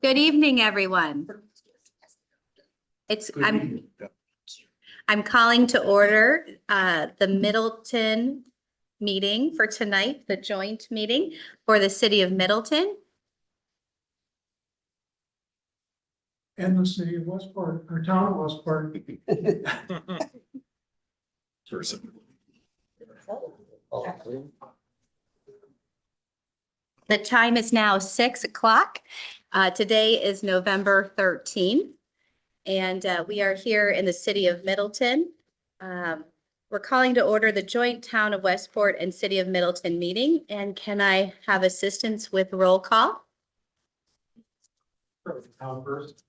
Good evening, everyone. I'm calling to order the Middleton meeting for tonight, the joint meeting for the city of Middleton. And the city of Westport, or town of Westport. The time is now 6 o'clock. Today is November 13th, and we are here in the city of Middleton. We're calling to order the joint town of Westport and city of Middleton meeting. And can I have assistance with roll call? Town first.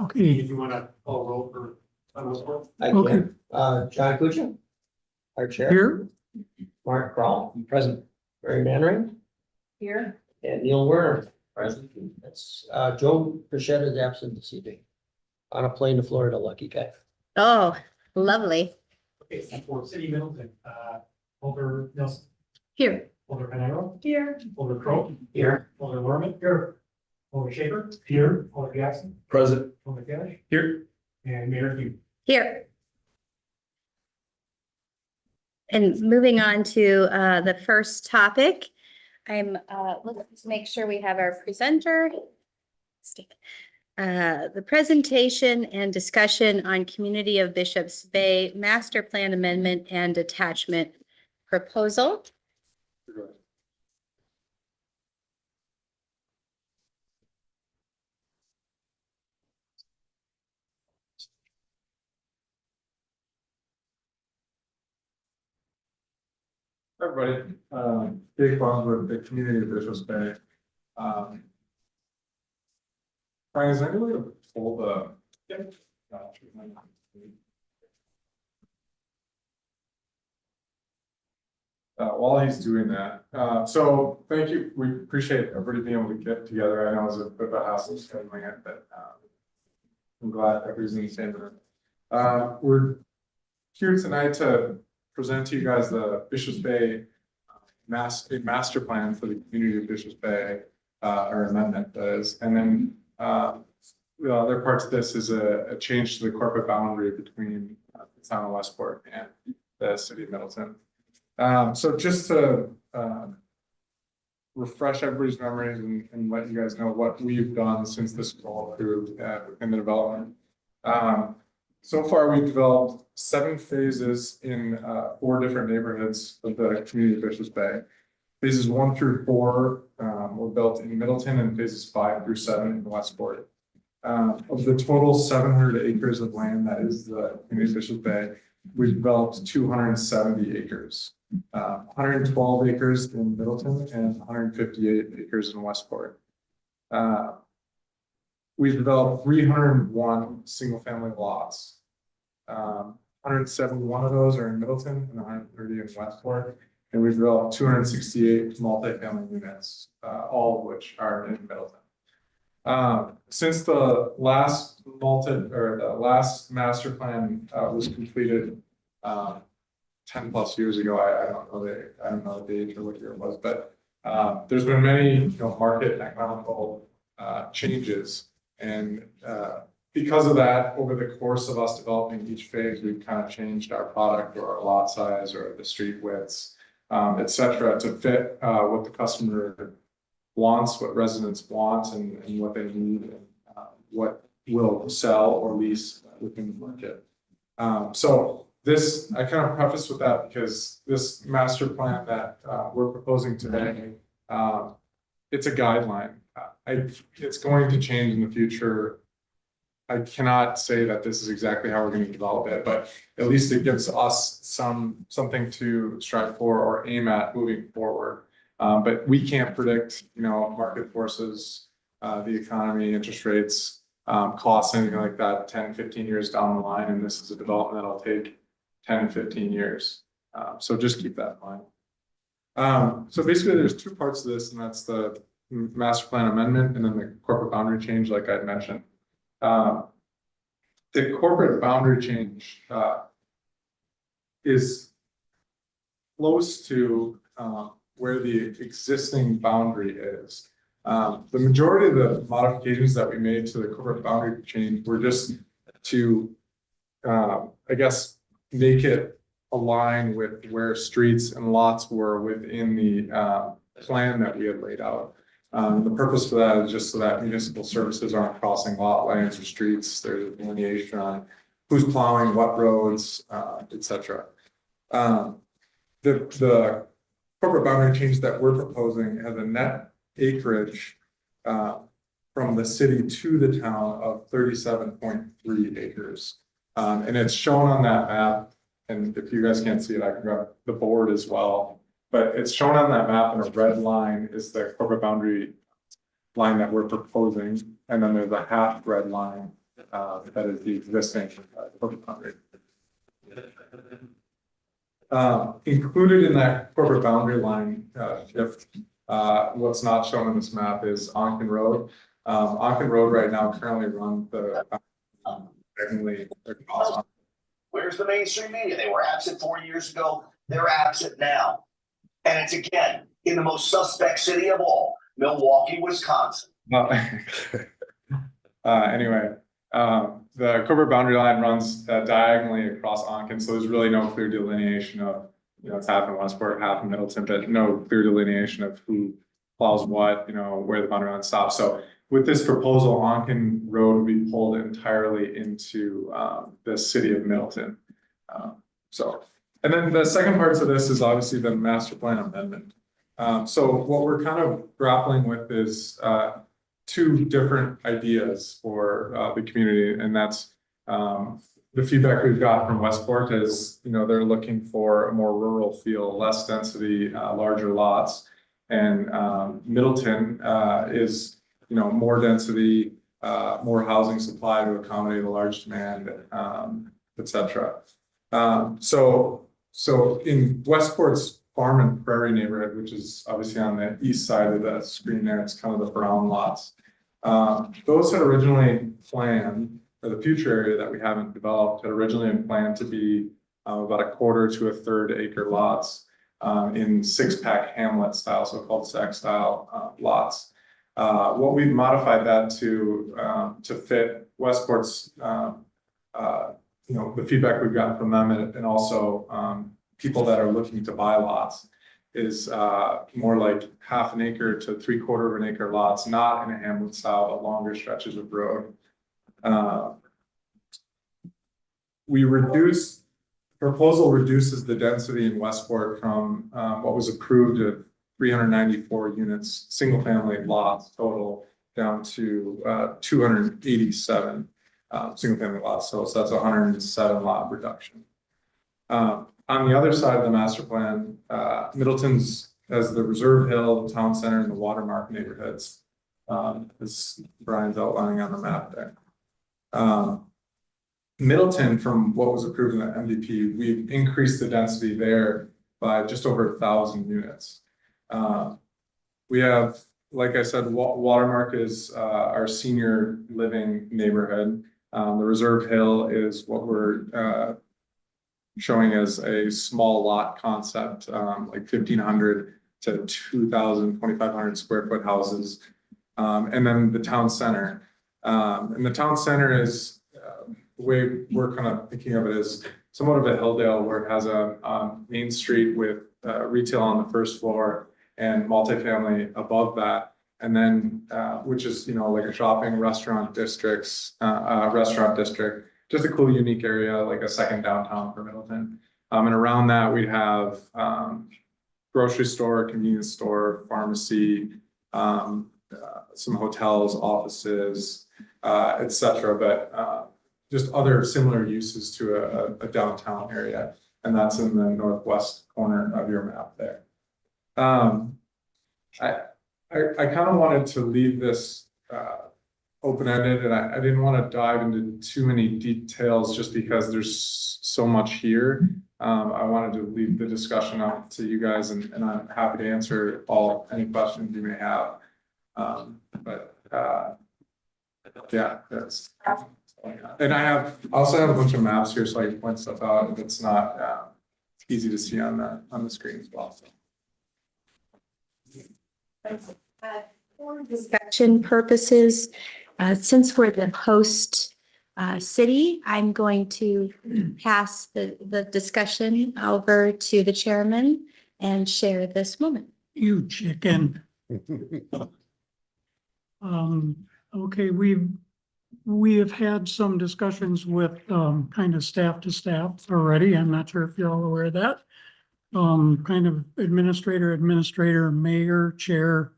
Okay, If you want to call roll for. I Okay. can. John Kuchar, our chair. Here. Mark Kroll, present. Mary Manring. Here. And Neil Werner, present. That's, Joe Pichette is absent this evening. On a plane to Florida, lucky guy. Oh, lovely. Okay, for city Middleton, Holder Nelson, Here. Holder Panero, Here. Holder Crowe, Here. Holder Werman, here. Holder Shaver, here. Holder Jackson, Present. Holder Cash, Here. and Mayor Hugh. Here. And moving on to the first topic, I'm looking to make sure we have our presenter. The presentation and discussion on Community of Bishops Bay Master Plan Amendment and Attachment Proposal. Everybody, Big Bond, the community of Bishops Bay. Brian, is there any way to pull the? While he's doing that, so thank you. We appreciate everybody being able to get together. I know it was a bit of a hassle scheduling it, but I'm glad everybody's in the same room. We're here tonight to present to you guys the Bishops Bay master plan for the community of Bishops Bay, or amendment that is, and then the other parts of this is a change to the corporate boundary between the town of Westport and the city of Middleton. So just to refresh everybody's memories and let you guys know what we've done since this was all approved in the development. So far, we've developed 7 phases in 4 different neighborhoods of the community of Bishops Bay. Phases 1 through 4 were built in Middleton, and phases 5 through 7 in Westport. Of the total 700 acres of land that is the community of Bishops Bay, we've developed 270 acres, 112 acres in Middleton and 158 acres in Westport. We've developed 301 single-family lots. 171 of those are in Middleton and 130 in Westport. And we've developed 268 multifamily units, all of which are in Middleton. Since the last master plan was completed 10 plus years ago, I don't know the age or what year it was, but there's been many market and economical changes. And because of that, over the course of us developing each phase, we've kind of changed our product or our lot size or the street widths, et cetera, to fit what the customer wants, what residents want, and what they need, and what will sell or lease within the market. So this, I kind of preface with that because this master plan that we're proposing today, it's a guideline. It's going to change in the future. I cannot say that this is exactly how we're going to develop it, but at least it gives us something to strive for or aim at moving forward. But we can't predict, market forces, the economy, interest rates, costs, anything like that 10, 15 years down the line. And this is a development that'll take 10, 15 years. So just keep that in mind. So basically there's 2 parts to this, and that's the master plan amendment and then the corporate boundary change, like I mentioned. The corporate boundary change is close to where the existing boundary is. The majority of the modifications that we made to the corporate boundary change were just to, I guess, make it align with where streets and lots were within the plan that we had laid out. The purpose for that is just so that municipal services aren't crossing lot lines or streets. There's a delineation on who's plowing what roads, et cetera. The corporate boundary change that we're proposing has a net acreage from the city to the town of 37.3 acres. And it's shown on that map. And if you guys can't see it, I can grab the board as well. But it's shown on that map, and a red line is the corporate boundary line that we're proposing. And then there's a half red line that is the existing corporate boundary. Included in that corporate boundary line shift, what's not shown on this map is Onken Road. Onken Road right now currently runs the Where's the mainstream media? They were absent 4 years ago. They're absent now. And it's again in the most suspect city of all, Milwaukee, Wisconsin. Anyway, the corporate boundary line runs diagonally across Onken, so there's really no clear delineation of, it's half in Westport, half in Middleton, but no clear delineation of who plows what, where the boundary line stops. So with this proposal, Onken Road will be pulled entirely into the city of Middleton. And then the second part to this is obviously the master plan amendment. So what we're kind of grappling with is two different ideas for the community, and that's the feedback we've got from Westport is, they're looking for a more rural feel, less density, larger lots, and Middleton is, more density, more housing supply to accommodate a large demand, et cetera. So in Westport's Farm and Prairie neighborhood, which is obviously on the east side of the screen there, it's kind of the brown lots. Those had originally planned, or the future area that we haven't developed, had originally been planned to be about a quarter to a third acre lots in six-pack hamlet style, so cul-de-sac style lots. What we've modified that to fit Westport's, the feedback we've gotten from them, and also people that are looking to buy lots is more like half an acre to 3/4 of an acre lots, not in a hamlet style, but longer stretches of road. Proposal reduces the density in Westport from what was approved of 394 units, single family lots total, down to 287 single family lots. So that's a 107 lot reduction. On the other side of the master plan, Middleton's has the Reserve Hill, the Town Center, and the Watermark neighborhoods, as Brian's outlining on the map there. Middleton, from what was approved in the MDP, we've increased the density there by just over 1,000 units. We have, like I said, Watermark is our senior living neighborhood. The Reserve Hill is what we're showing as a small lot concept, like 1,500 to 2,000, 2,500 square foot houses. And then the Town Center. And the Town Center is, the way we're kind of thinking of it is somewhat of a Hilldale, where it has a main street with retail on the first floor and multifamily above that. And then, which is, like a shopping restaurant district, just a cool, unique area, like a second downtown for Middleton. And around that, we have grocery store, convenience store, pharmacy, some hotels, offices, et cetera. But just other similar uses to a downtown area. And that's in the northwest corner of your map there. I kind of wanted to leave this open-ended, and I didn't want to dive into too many details just because there's so much here. I wanted to leave the discussion out to you guys, and I'm happy to answer any questions you may have. Yeah, that's. And I also have a bunch of maps here, so I can point stuff out if it's not easy to see on the screen as well. So. For discussion purposes, since we're the host city, I'm going to pass the discussion over to the chairman and share this moment. You chicken. Okay, we have had some discussions with, kind of staff to staff already. I'm not sure if you're all aware of that. Kind of administrator, mayor, chair,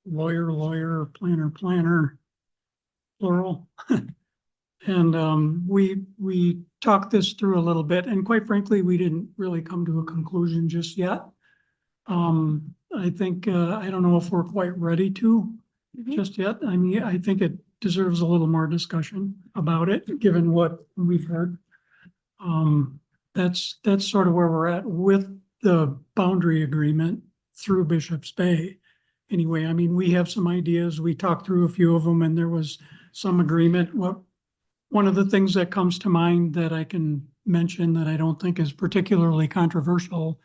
lawyer, planner, plural. And we talked this through a little bit, and quite frankly, we didn't really come to a conclusion just yet. I think, I don't know if we're quite ready to just yet. I mean, I think it deserves a little more discussion about it, given what we've heard. That's sort of where we're at with the boundary agreement through Bishop's Bay. Anyway, I mean, we have some ideas. We talked through a few of them and there was some agreement. One of the things that comes to mind that I can mention that I don't think is particularly controversial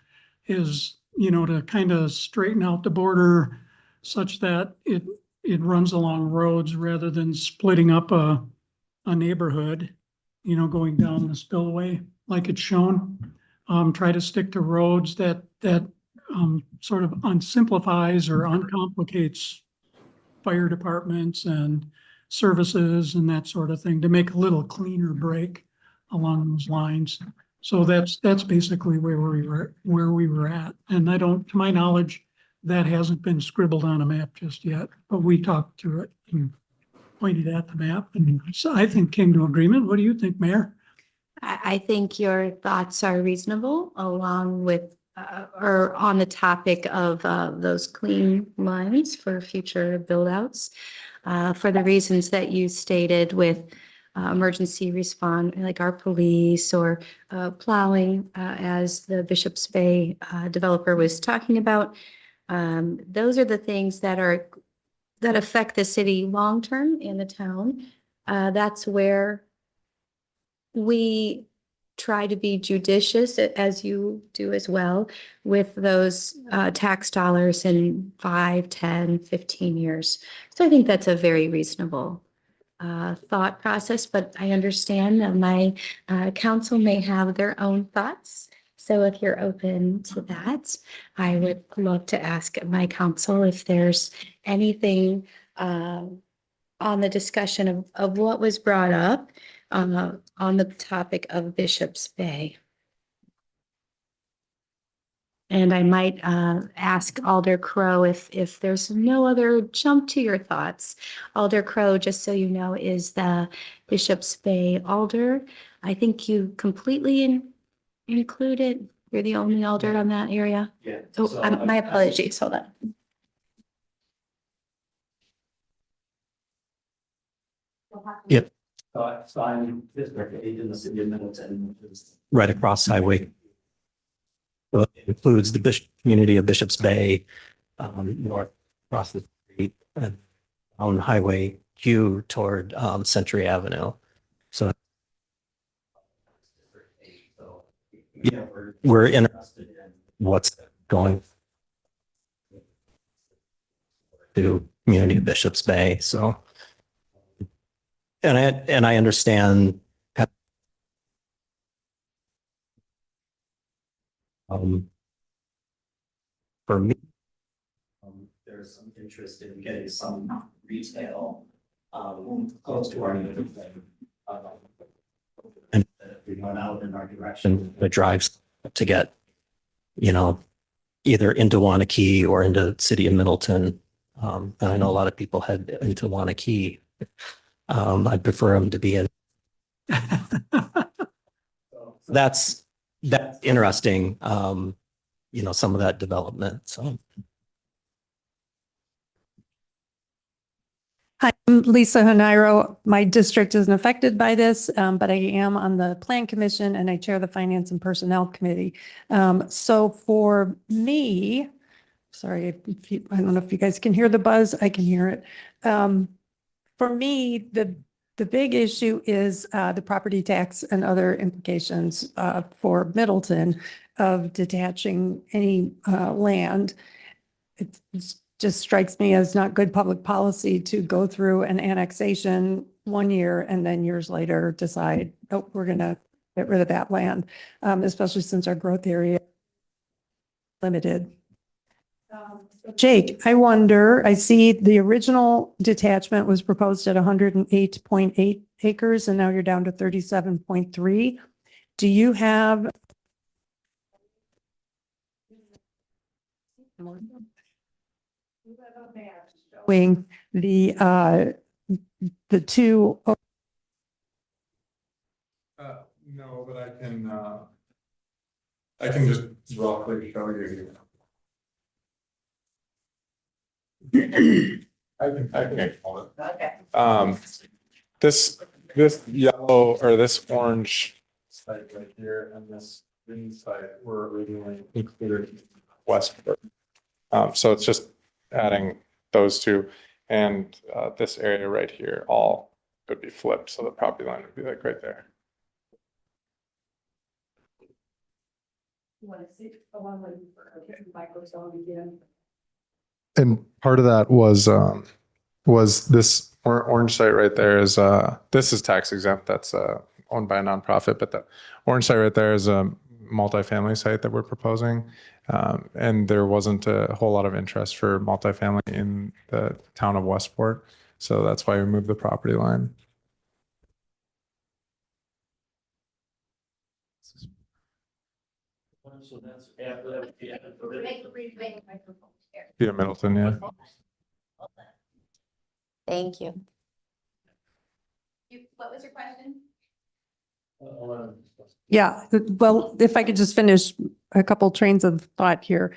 is, you know, to kind of straighten out the border such that it runs along roads rather than splitting up a neighborhood, you know, going down the spillway like it's shown. Try to stick to roads that sort of unsimplifies or uncomplicates fire departments and services and that sort of thing to make a little cleaner break along those lines. So that's basically where we were at. And I don't, to my knowledge, that hasn't been scribbled on a map just yet, but we talked through it and pointed at the map and so I think came to agreement. What do you think, Mayor? I think your thoughts are reasonable along with, or on the topic of those clean lines for future build outs. For the reasons that you stated with emergency response, like our police or plowing, as the Bishop's Bay developer was talking about. Those are the things that affect the city long-term in the town. That's where we try to be judicious, as you do as well, with those tax dollars in 5, 10, 15 years. So I think that's a very reasonable thought process, but I understand that my council may have their own thoughts. So if you're open to that, I would love to ask my council if there's anything on the discussion of what was brought up on the topic of Bishop's Bay. And I might ask Alder Crow if there's no other jump to your thoughts. Alder Crow, just so you know, is the Bishop's Bay Alder. I think you completely included. You're the only Alder on that area. Yeah. Oh, my apologies. Hold on. Yep. So I'm District 8 in the city of Middleton, which is right across highway. So it includes the community of Bishop's Bay, north across the street and on Highway Q toward Century Avenue. So yeah, we're interested in what's going to community of Bishop's Bay. So. And I understand for me, there's some interest in getting some retail close to our neighborhood. And if we went out in our direction, the drives to get, you know, either into Wanakee or into the city of Middleton. And I know a lot of people head into Wanakee. I'd prefer them to be in. That's interesting. You know, some of that development. So. Hi, I'm Lisa Haniro. My district isn't affected by this, but I am on the Plan Commission and I chair the Finance and Personnel Committee. So for me, sorry, I don't know if you guys can hear the buzz. I can hear it. For me, the big issue is the property tax and other implications for Middleton of detaching any land. It's just strikes me as not good public policy to go through an annexation 1 year and then years later decide, oh, we're going to get rid of that land, especially since our growth area is limited. Jake, I wonder, I see the original detachment was proposed at 108.8 acres and now you're down to 37.3. Do you have showing the two? No, but I can just roughly show you. I can call it. Okay. This yellow or this orange site right here and this green site were originally included in Westport. So it's just adding those two, and this area right here all could be flipped, so the property line would be like right there. And part of that was this orange site right there is this is tax exempt. That's owned by a nonprofit, but the orange site right there is a multifamily site that we're proposing. And there wasn't a whole lot of interest for multifamily in the town of Westport. So that's why we moved the property line. So that's Yeah, Middleton, yeah. Thank you. What was your question? Yeah, well, if I could just finish a couple trains of thought here.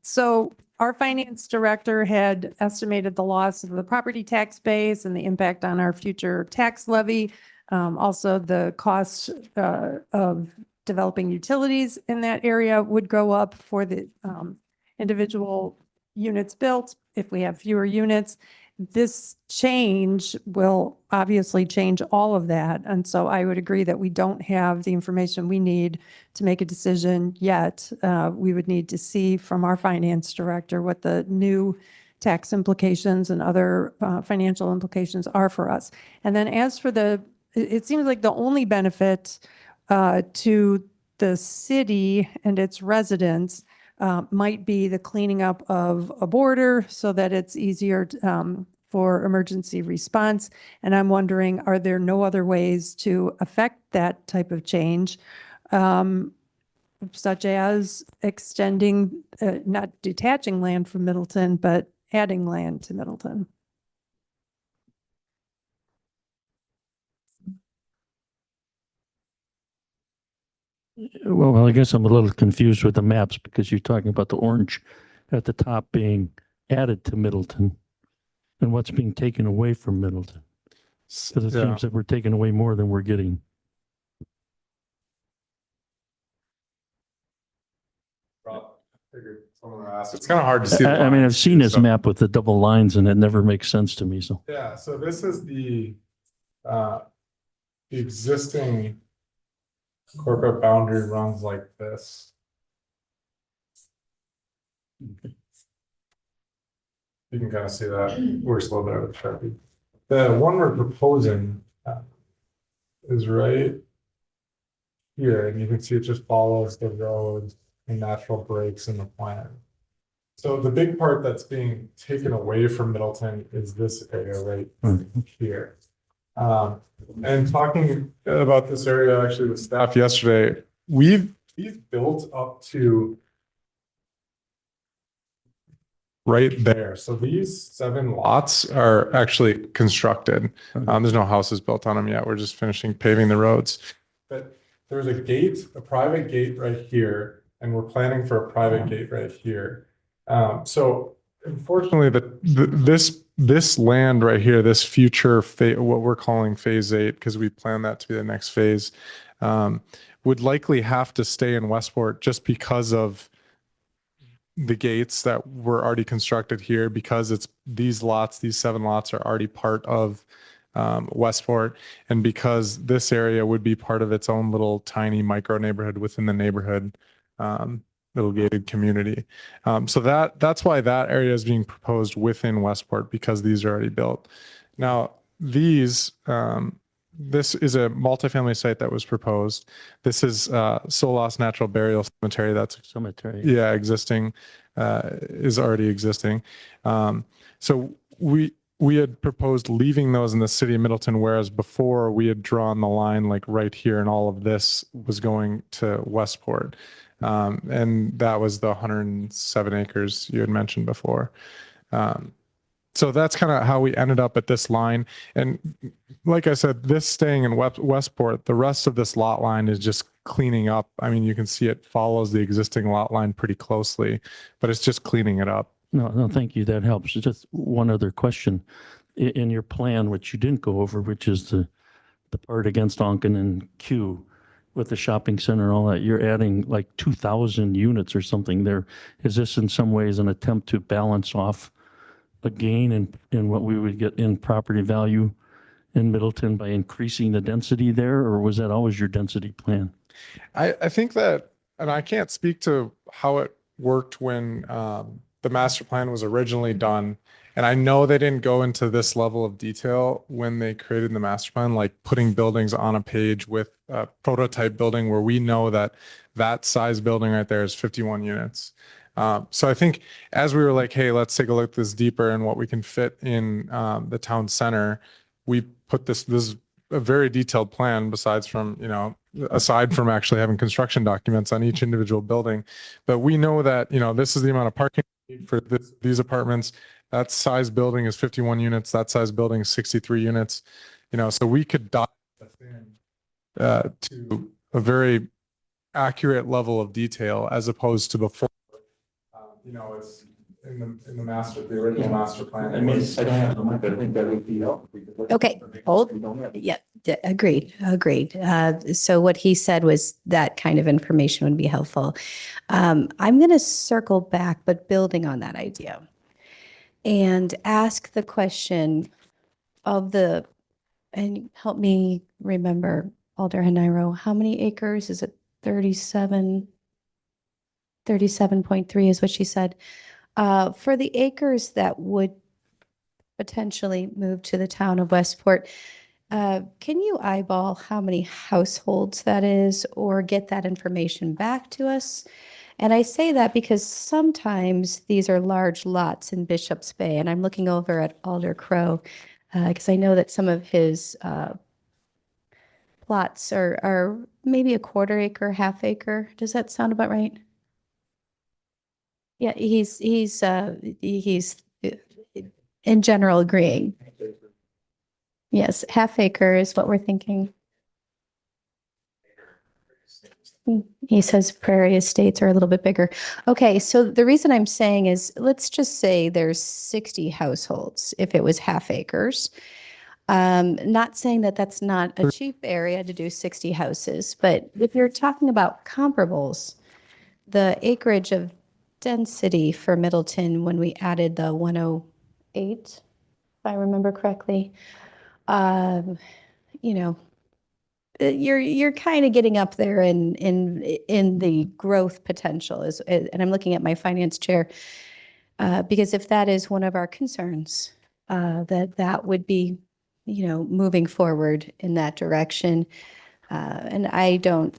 So our finance director had estimated the loss of the property tax base and the impact on our future tax levy. Also, the cost of developing utilities in that area would go up for the individual units built if we have fewer units. This change will obviously change all of that. And so I would agree that we don't have the information we need to make a decision yet. We would need to see from our finance director what the new tax implications and other financial implications are for us. And then as for it seems like the only benefit to the city and its residents might be the cleaning up of a border so that it's easier for emergency response. And I'm wondering, are there no other ways to affect that type of change, such as extending, not detaching land from Middleton, but adding land to Middleton? Well, I guess I'm a little confused with the maps because you're talking about the orange at the top being added to Middleton and what's being taken away from Middleton. Because it Yeah. seems that we're taking away more than we're getting. It's kind of hard to see. I mean, I've seen this map with the double lines and it never makes sense to me, so. Yeah, so this is the existing corporate boundary runs like this. You can kind of see that. We're slow there with Sharpie. The one we're proposing is right here, and you can see it just follows the road and natural breaks in the plan. So the big part that's being taken away from Middleton is this area right here. And talking about this area actually with staff yesterday, we've built up to right there. So these 7 lots are actually constructed. There's no houses built on them yet. We're just finishing paving the roads. But there's a gate, a private gate right here, and we're planning for a private gate right here. So unfortunately, this land right here, this future what we're calling phase 8, because we plan that to be the next phase, would likely have to stay in Westport just because of the gates that were already constructed here, because it's these 7 lots are already part of Westport, and because this area would be part of its own little tiny micro neighborhood within the neighborhood. little gated community. So that's why that area is being proposed within Westport, because these are already built. Now, this is a multifamily site that was proposed. This is Solas Natural Burial Cemetery. That's Cemetery. yeah, existing, is already existing. So we had proposed leaving those in the city of Middleton, whereas before we had drawn the line like right here, and all of this was going to Westport. And that was the 107 acres you had mentioned before. So that's kind of how we ended up at this line. And like I said, this staying in Westport, the rest of this lot line is just cleaning up. I mean, you can see it follows the existing lot line pretty closely, but it's just cleaning it up. No, thank you. That helps. Just one other question. In your plan, which you didn't go over, which is the part against Onken and Q with the shopping center and all that, you're adding like 2,000 units or something there. Is this in some ways an attempt to balance off a gain in what we would get in property value in Middleton by increasing the density there, or was that always your density plan? I think that, and I can't speak to how it worked when the master plan was originally done. And I know they didn't go into this level of detail when they created the master plan, like putting buildings on a page with a prototype building where we know that that size building right there is 51 units. So I think as we were like, hey, let's take a look at this deeper and what we can fit in the town center, we put this is a very detailed plan aside from actually having construction documents on each individual building. But we know that, this is the amount of parking for these apartments. That size building is 51 units. That size building is 63 units. So we could dive in to a very accurate level of detail as opposed to before. It's in the original master plan. I mean, I don't have the mic, I think that would be helpful. Okay, hold. Yeah, agreed. So what he said was that kind of information would be helpful. I'm going to circle back, but building on that idea, and ask the question and help me remember, Alder Haniro, how many acres? Is it 37? 37.3 is what she said. For the acres that would potentially move to the town of Westport, can you eyeball how many households that is or get that information back to us? And I say that because sometimes these are large lots in Bishop's Bay, and I'm looking over at Alder Crow because I know that some of his plots are maybe a quarter acre, half acre. Does that sound about right? Yeah, he's in general agreeing. Yes, half acre is what we're thinking. He says prairie estates are a little bit bigger. Okay, so the reason I'm saying is, let's just say there's 60 households if it was half acres. Not saying that that's not a cheap area to do 60 houses, but if you're talking about comparables, the acreage of density for Middleton when we added the 108, if I remember correctly, you're kind of getting up there in the growth potential and I'm looking at my finance chair because if that is one of our concerns, that would be, moving forward in that direction. And I do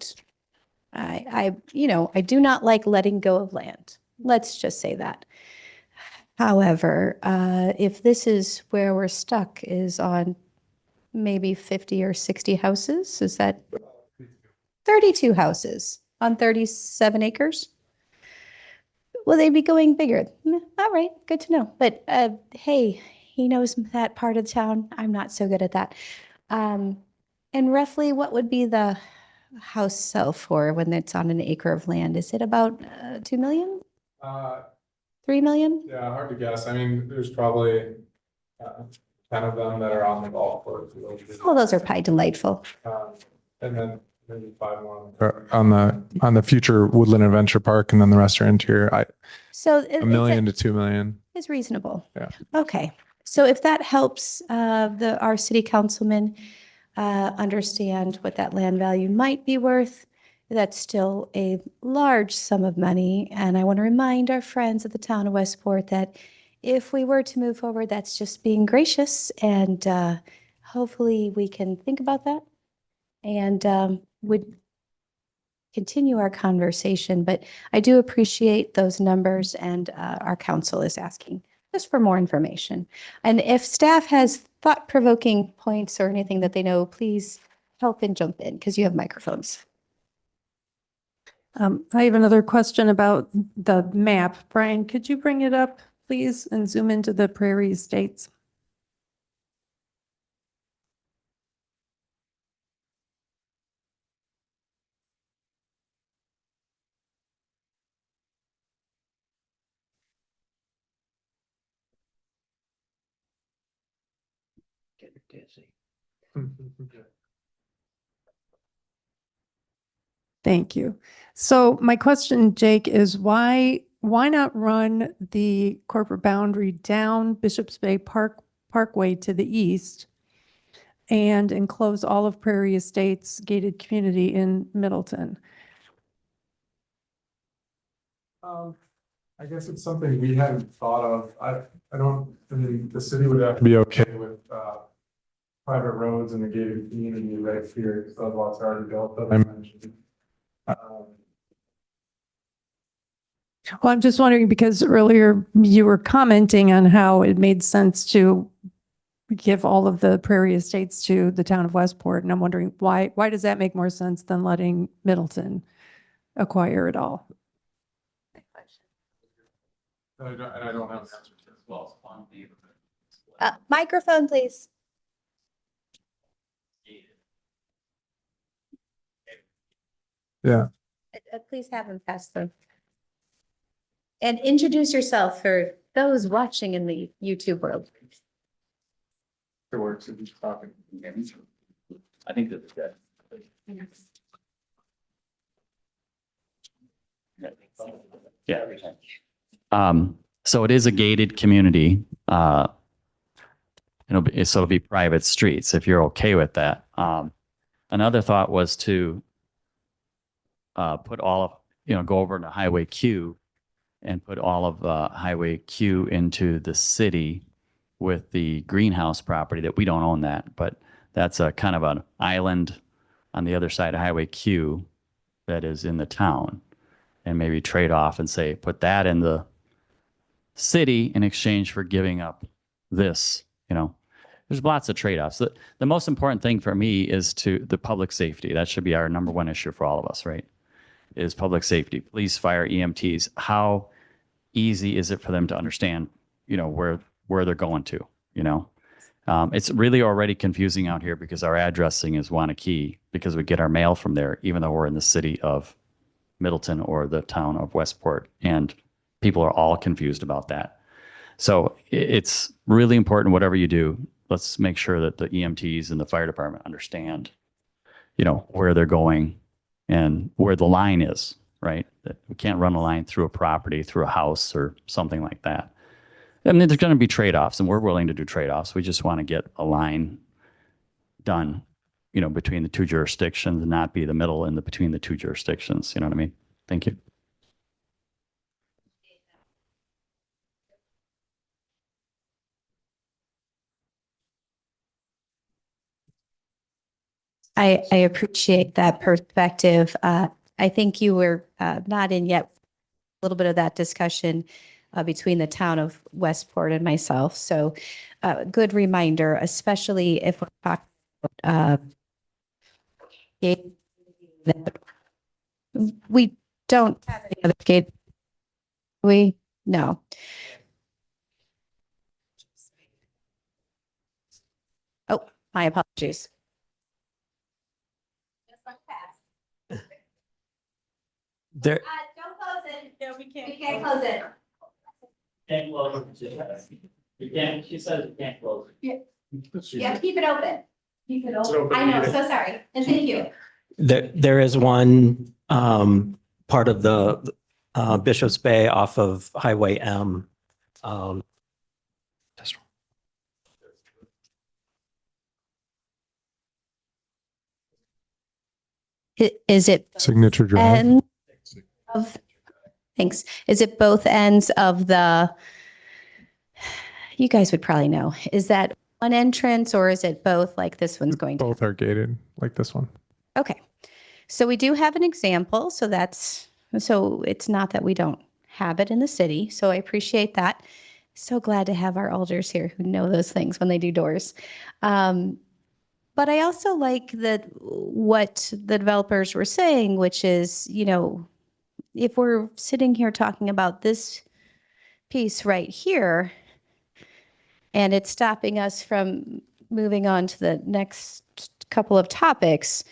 not like letting go of land. Let's just say that. However, if this is where we're stuck is on maybe 50 or 60 houses, is that 32 houses on 37 acres? Will they be going bigger? All right, good to know. But hey, he knows that part of the town. I'm not so good at that. And roughly what would be the house sell for when it's on an acre of land? Is it about 2 million? 3 million? Yeah, hard to guess. I mean, there's probably 10 of them that are on the golf course. Oh, those are probably delightful. And then maybe 5 more on the future Woodland Adventure Park, and then the rest are interior. So $1 million to 2 million. Is reasonable. Yeah. Okay. So if that helps our city councilman understand what that land value might be worth, that's still a large sum of money. And I want to remind our friends at the town of Westport that if we were to move forward, that's just being gracious. And hopefully we can think about that and would continue our conversation. But I do appreciate those numbers, and our council is asking just for more information. And if staff has thought-provoking points or anything that they know, please help and jump in because you have microphones. I have another question about the map. Brian, could you bring it up, please, and zoom into the Prairie Estates? Thank you. So my question, Jake, is why not run the corporate boundary down Bishops Bay Parkway to the east and enclose all of Prairie Estates gated community in Middleton? I guess it's something we hadn't thought of. I mean, the city would have to be okay with, private roads and the gated community right here, because those lots are already built, that I mentioned. Well, I'm just wondering because earlier you were commenting on how it made sense to give all of the Prairie Estates to the town of Westport. And I'm wondering why does that make more sense than letting Middleton acquire it all? And I don't have an answer to this. Well, Microphone, please. yeah. Please have him pass them. And introduce yourself for those watching in the YouTube world. It works if he's talking. I think that's good. Yeah. So it is a gated community. It'll be private streets if you're okay with that. Another thought was to put all of, go over to Highway Q and put all of Highway Q into the city with the greenhouse property that we don't own that, but that's a kind of an island on the other side of Highway Q that is in the town, and maybe trade off and say, put that in the city in exchange for giving up this, there's lots of trade-offs. The most important thing for me is the public safety. That should be our number one issue for all of us, right? Is public safety, police, fire, EMTs. How easy is it for them to understand, where they're going to, It's really already confusing out here because our addressing is Wanakee because we get our mail from there, even though we're in the city of Middleton or the town of Westport, and people are all confused about that. So it's really important, whatever you do, let's make sure that the EMTs and the fire department understand, where they're going and where the line is, right? That we can't run a line through a property, through a house or something like that. I mean, there's going to be trade-offs, and we're willing to do trade-offs. We just want to get a line done, between the two jurisdictions and not be the middle in between the two jurisdictions. You know what I mean? Thank you. I appreciate that perspective. I think you were not in yet a little bit of that discussion between the town of Westport and myself. So good reminder, especially if we're talking about we don't have any other gate. No. Oh, my apologies. There, Don't close it. Yeah, we can't. We can't close it. Can't close it. You can't, she says you can't close it. Yeah, keep it open. Keep it It's an open. open I know, meeting. so sorry. And thank you. there is one part of the Bishops Bay off of Highway M. Is it Signature Drive. ends of, thanks. Is it both ends of you guys would probably know. Is that one entrance or is it both like this one's going to? Both are gated like this one. Okay. So we do have an example. So it's not that we don't have it in the city. So I appreciate that. So glad to have our alders here who know those things when they do doors. But I also like what the developers were saying, which is, if we're sitting here talking about this piece right here, and it's stopping us from moving on to the next couple of topics,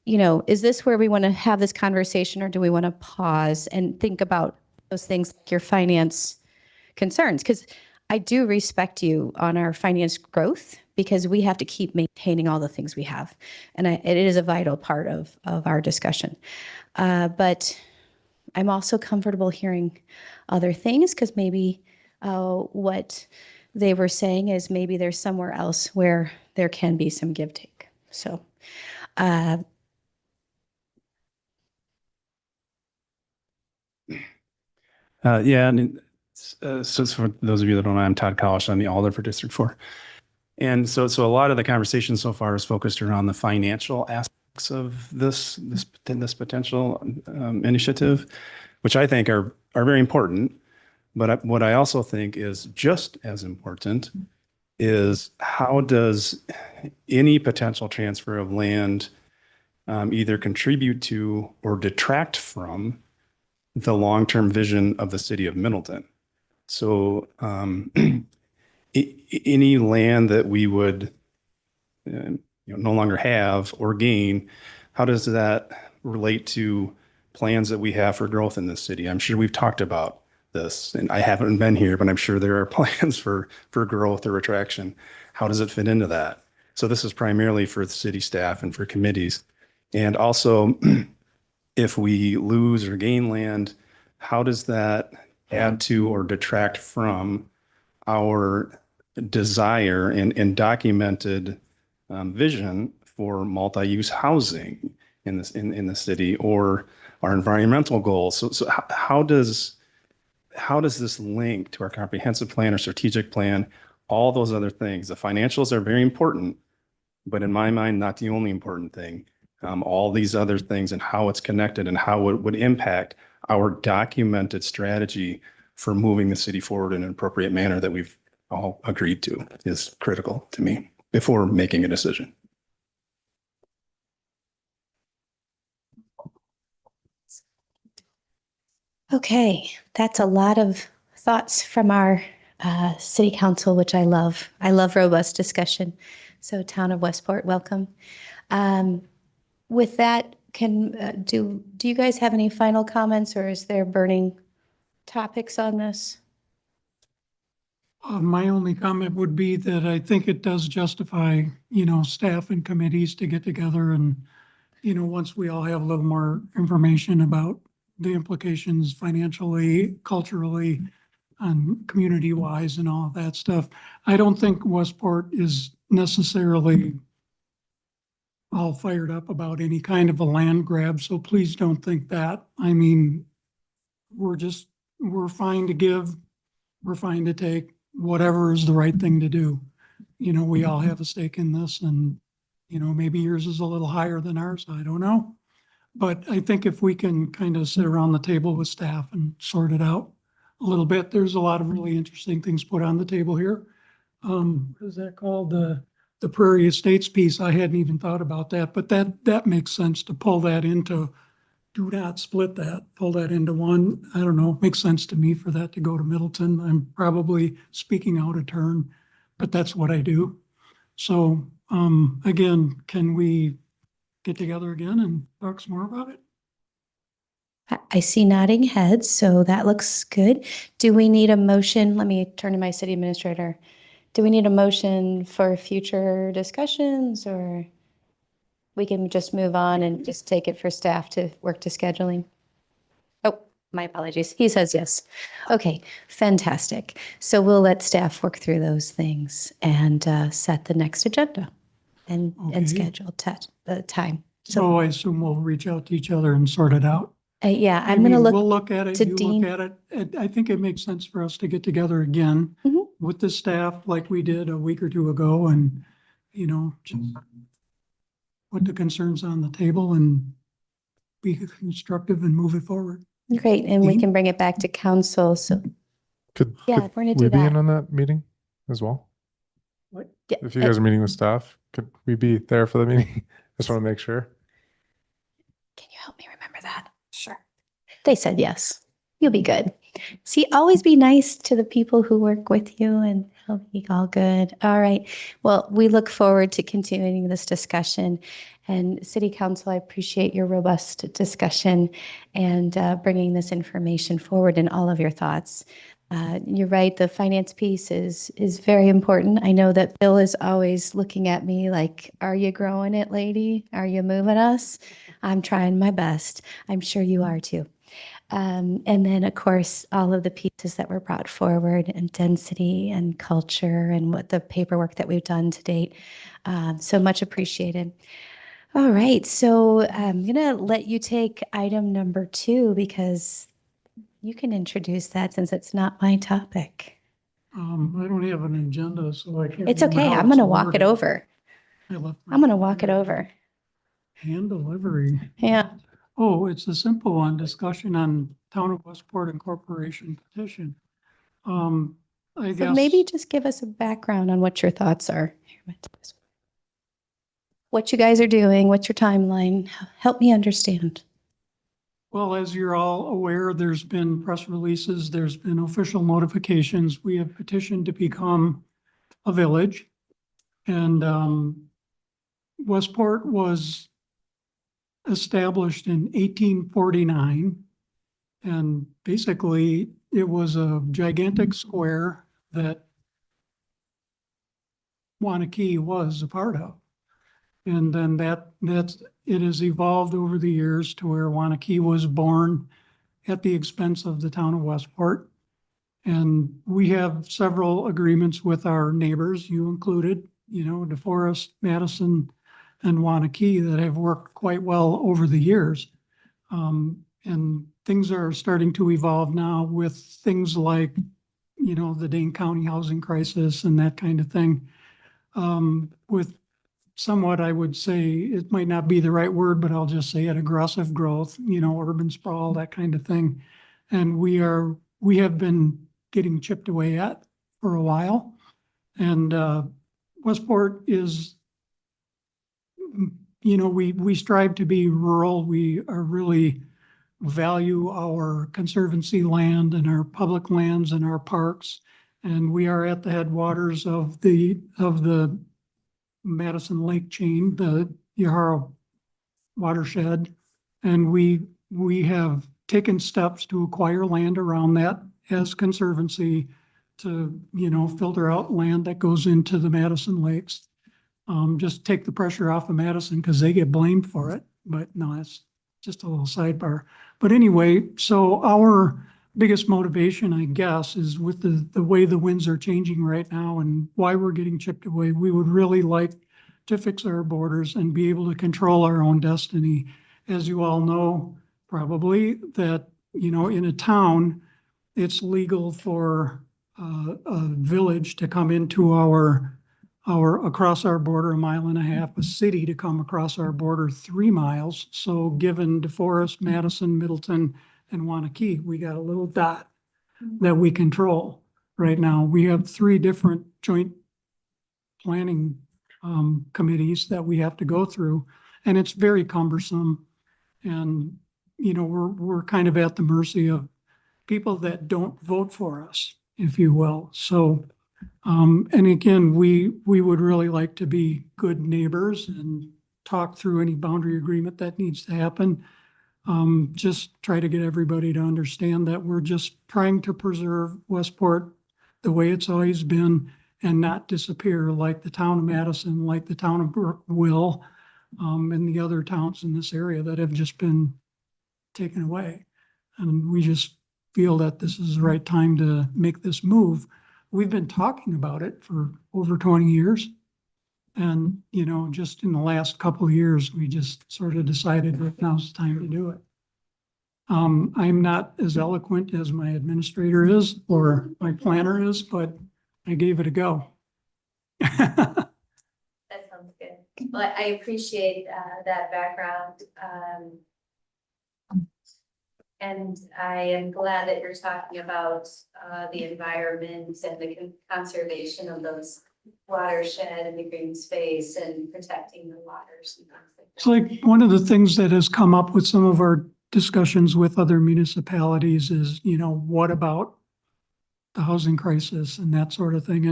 is this where we want to have this conversation, or do we want to pause and think about those things like your finance concerns? Because I do respect you on our finance growth, because we have to keep maintaining all the things we have. And it is a vital part of our discussion. But I'm also comfortable hearing other things, because maybe what they were saying is maybe there's somewhere else where there can be some give take. So Yeah, and so for those of you that don't know, I'm Todd Kalish. I'm the alder for District 4. And so a lot of the conversation so far is focused around the financial aspects of this potential initiative, which I think are very important. But what I also think is just as important is how does any potential transfer of land either contribute to or detract from the long-term vision of the city of Middleton. So any land that we would no longer have or gain, how does that relate to plans that we have for growth in this city? I'm sure we've talked about this, and I haven't been here, but I'm sure there are plans for growth or attraction. How does it fit into that? So this is primarily for the city staff and for committees. And also, if we lose or gain land, how does that add to or detract from our desire and documented vision for multi-use housing in the city, or our environmental goals? So how does this link to our comprehensive plan or strategic plan? All those other things. The financials are very important, but in my mind, not the only important thing. All these other things and how it's connected and how it would impact our documented strategy for moving the city forward in an appropriate manner that we've all agreed to is critical to me before making a decision. okay, that's a lot of thoughts from our city council, which I love. I love robust discussion. So Town of Westport, welcome. With that, do you guys have any final comments, or is there burning topics on this? My only comment would be that I think it does justify, staff and committees to get together and, once we all have a little more information about the implications financially, culturally, and community-wise and all of that stuff. I don't think Westport is necessarily all fired up about any kind of a land grab, so please don't think that. I mean, we're fine to give, we're fine to take, whatever is the right thing to do. We all have a stake in this, and, maybe yours is a little higher than ours, I don't know. But I think if we can kind of sit around the table with staff and sort it out a little bit, there's a lot of really interesting things put on the table here. What is that called? The Prairie Estates piece. I hadn't even thought about that, but that makes sense to pull that into, do not split that, pull that into one. I don't know, makes sense to me for that to go to Middleton. I'm probably speaking out of turn, but that's what I do. So again, can we get together again and talk some more about it? I see nodding heads, so that looks good. Do we need a motion? Let me turn to my city administrator. Do we need a motion for future discussions, or we can just move on and just take it for staff to work to scheduling? Oh, my apologies. He says yes. Okay, fantastic. So we'll let staff work through those things and set the next agenda and Okay. schedule the time. So I assume we'll reach out to each other and sort it out. Yeah, I I'm gonna mean, We'll look, look at it, to you Dean. look at it. I think it makes sense for us to get together again Mhm. with the staff like we did a week or two ago and, just put the concerns on the table and be constructive and move it forward. Great, and we Dean? can bring it back to council, so, Could yeah, we're gonna we do be in that. on that meeting as well? What? Yeah, If you guys are meeting with staff, could we be there for the meeting? Just want to make sure. Can you help me remember that? Sure. They said yes. You'll be good. See, always be nice to the people who work with you and it'll be all good. All right. Well, we look forward to continuing this discussion. And City Council, I appreciate your robust discussion and bringing this information forward and all of your thoughts. You're right, the finance piece is very important. I know that Bill is always looking at me like, are you growing it, lady? Are you moving us? I'm trying my best. I'm sure you are too. And then, of course, all of the pieces that were brought forward and density and culture and what the paperwork that we've done to date. So much appreciated. All right, so I'm going to let you take item number 2 because you can introduce that since it's not my topic. I don't have an agenda, so I can't. It's remember okay. how I'm it's going to walk it worded. over. I left my I'm going to walk it over. hand delivery. Yeah. Oh, it's a simple one, discussion on Town of Westport Incorporation petition. I So guess. maybe just give us a background on what your thoughts are. What you guys are doing, what's your timeline? Help me understand. Well, as you're all aware, there's been press releases, there's been official notifications. We have petitioned to become a village. And Westport was established in 1849. And basically, it was a gigantic square that Wanakee was a part of. And then it has evolved over the years to where Wanakee was born at the expense of the town of Westport. And we have several agreements with our neighbors, you included, DeForest, Madison, and Wanakee that have worked quite well over the years. And things are starting to evolve now with things like, the Dane County housing crisis and that kind of thing. With somewhat, I would say, it might not be the right word, but I'll just say it, aggressive growth, urban sprawl, that kind of thing. And we have been getting chipped away at for a while. And Westport is, we strive to be rural. We are really value our conservancy land and our public lands and our parks. And we are at the headwaters of the Madison Lake chain, the Yahara watershed. And we have taken steps to acquire land around that as conservancy to, filter out land that goes into the Madison Lakes. Just take the pressure off of Madison because they get blamed for it. But no, that's just a little sidebar. But anyway, so our biggest motivation, I guess, is with the way the winds are changing right now and why we're getting chipped away. We would really like to fix our borders and be able to control our own destiny. As you all know, probably that, in a town, it's legal for a village to come into our across our border 1.5 miles, a city to come across our border 3 miles. So given DeForest, Madison, Middleton, and Wanakee, we got a little dot that we control right now. We have 3 different joint planning committees that we have to go through, and it's very cumbersome. And, we're kind of at the mercy of people that don't vote for us, if you will. So, and again, we would really like to be good neighbors and talk through any boundary agreement that needs to happen. Just try to get everybody to understand that we're just trying to preserve Westport the way it's always been and not disappear like the town of Madison, like the town of Brookville, and the other towns in this area that have just been taken away. And we just feel that this is the right time to make this move. We've been talking about it for over 20 years. And, you know, just in the last couple of years, we just sort of decided that now's the time to do it. I'm not as eloquent as my administrator is or my planner is, but I gave it a go. That sounds good. Well, I appreciate that background. And I am glad that you're talking about the environment and the conservation of those watershed and the green space and protecting the waters and things like that. It's like one of the things that has come up with some of our discussions with other municipalities is, you know, what about the housing crisis and that sort of thing?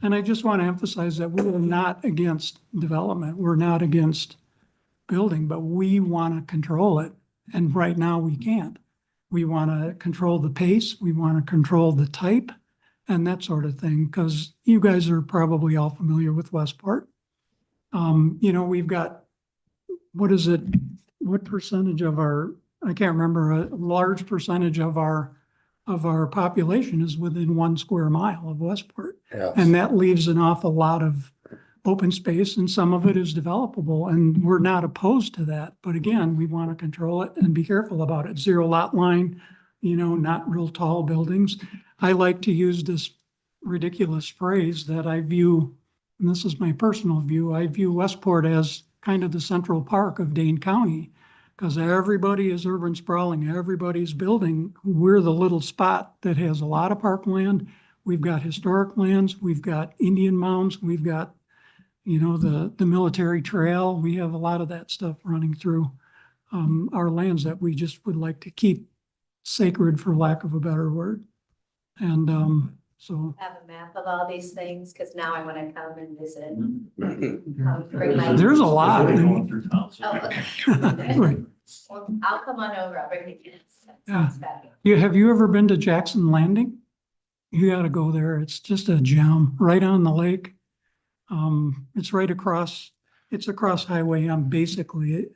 And I just want to emphasize that we are not against development. We're not against building, but we want to control it. And right now we can't. We want to control the pace. We want to control the type and that sort of thing, because you guys are probably all familiar with Westport. You know, we've got, what is it? What percentage of our, I can't remember, a large percentage of our population is within 1 square mile of Westport. And that leaves an awful lot of open space, and some of it is developable, and we're not opposed to that. But again, we want to control it and be careful about it. 0 lot line, you know, not real tall buildings. I like to use this ridiculous phrase that I view, and this is my personal view, I view Westport as kind of the Central Park of Dane County, because everybody is urban sprawling, everybody's building. We're the little spot that has a lot of parkland. We've got historic lands, we've got Indian mounds, we've got, you know, the military trail. We have a lot of that stuff running through our lands that we just would like to keep sacred, for lack of a better word. And so Have a map of all these things, because now I want to come and visit. there's a lot. Oh, Right. well, I'll come on over, I'll bring the kids. That Yeah. sounds fabulous. Have you ever been to Jackson Landing? You gotta go there. It's just a gem, right on the lake. It's right across, it's across Highway basically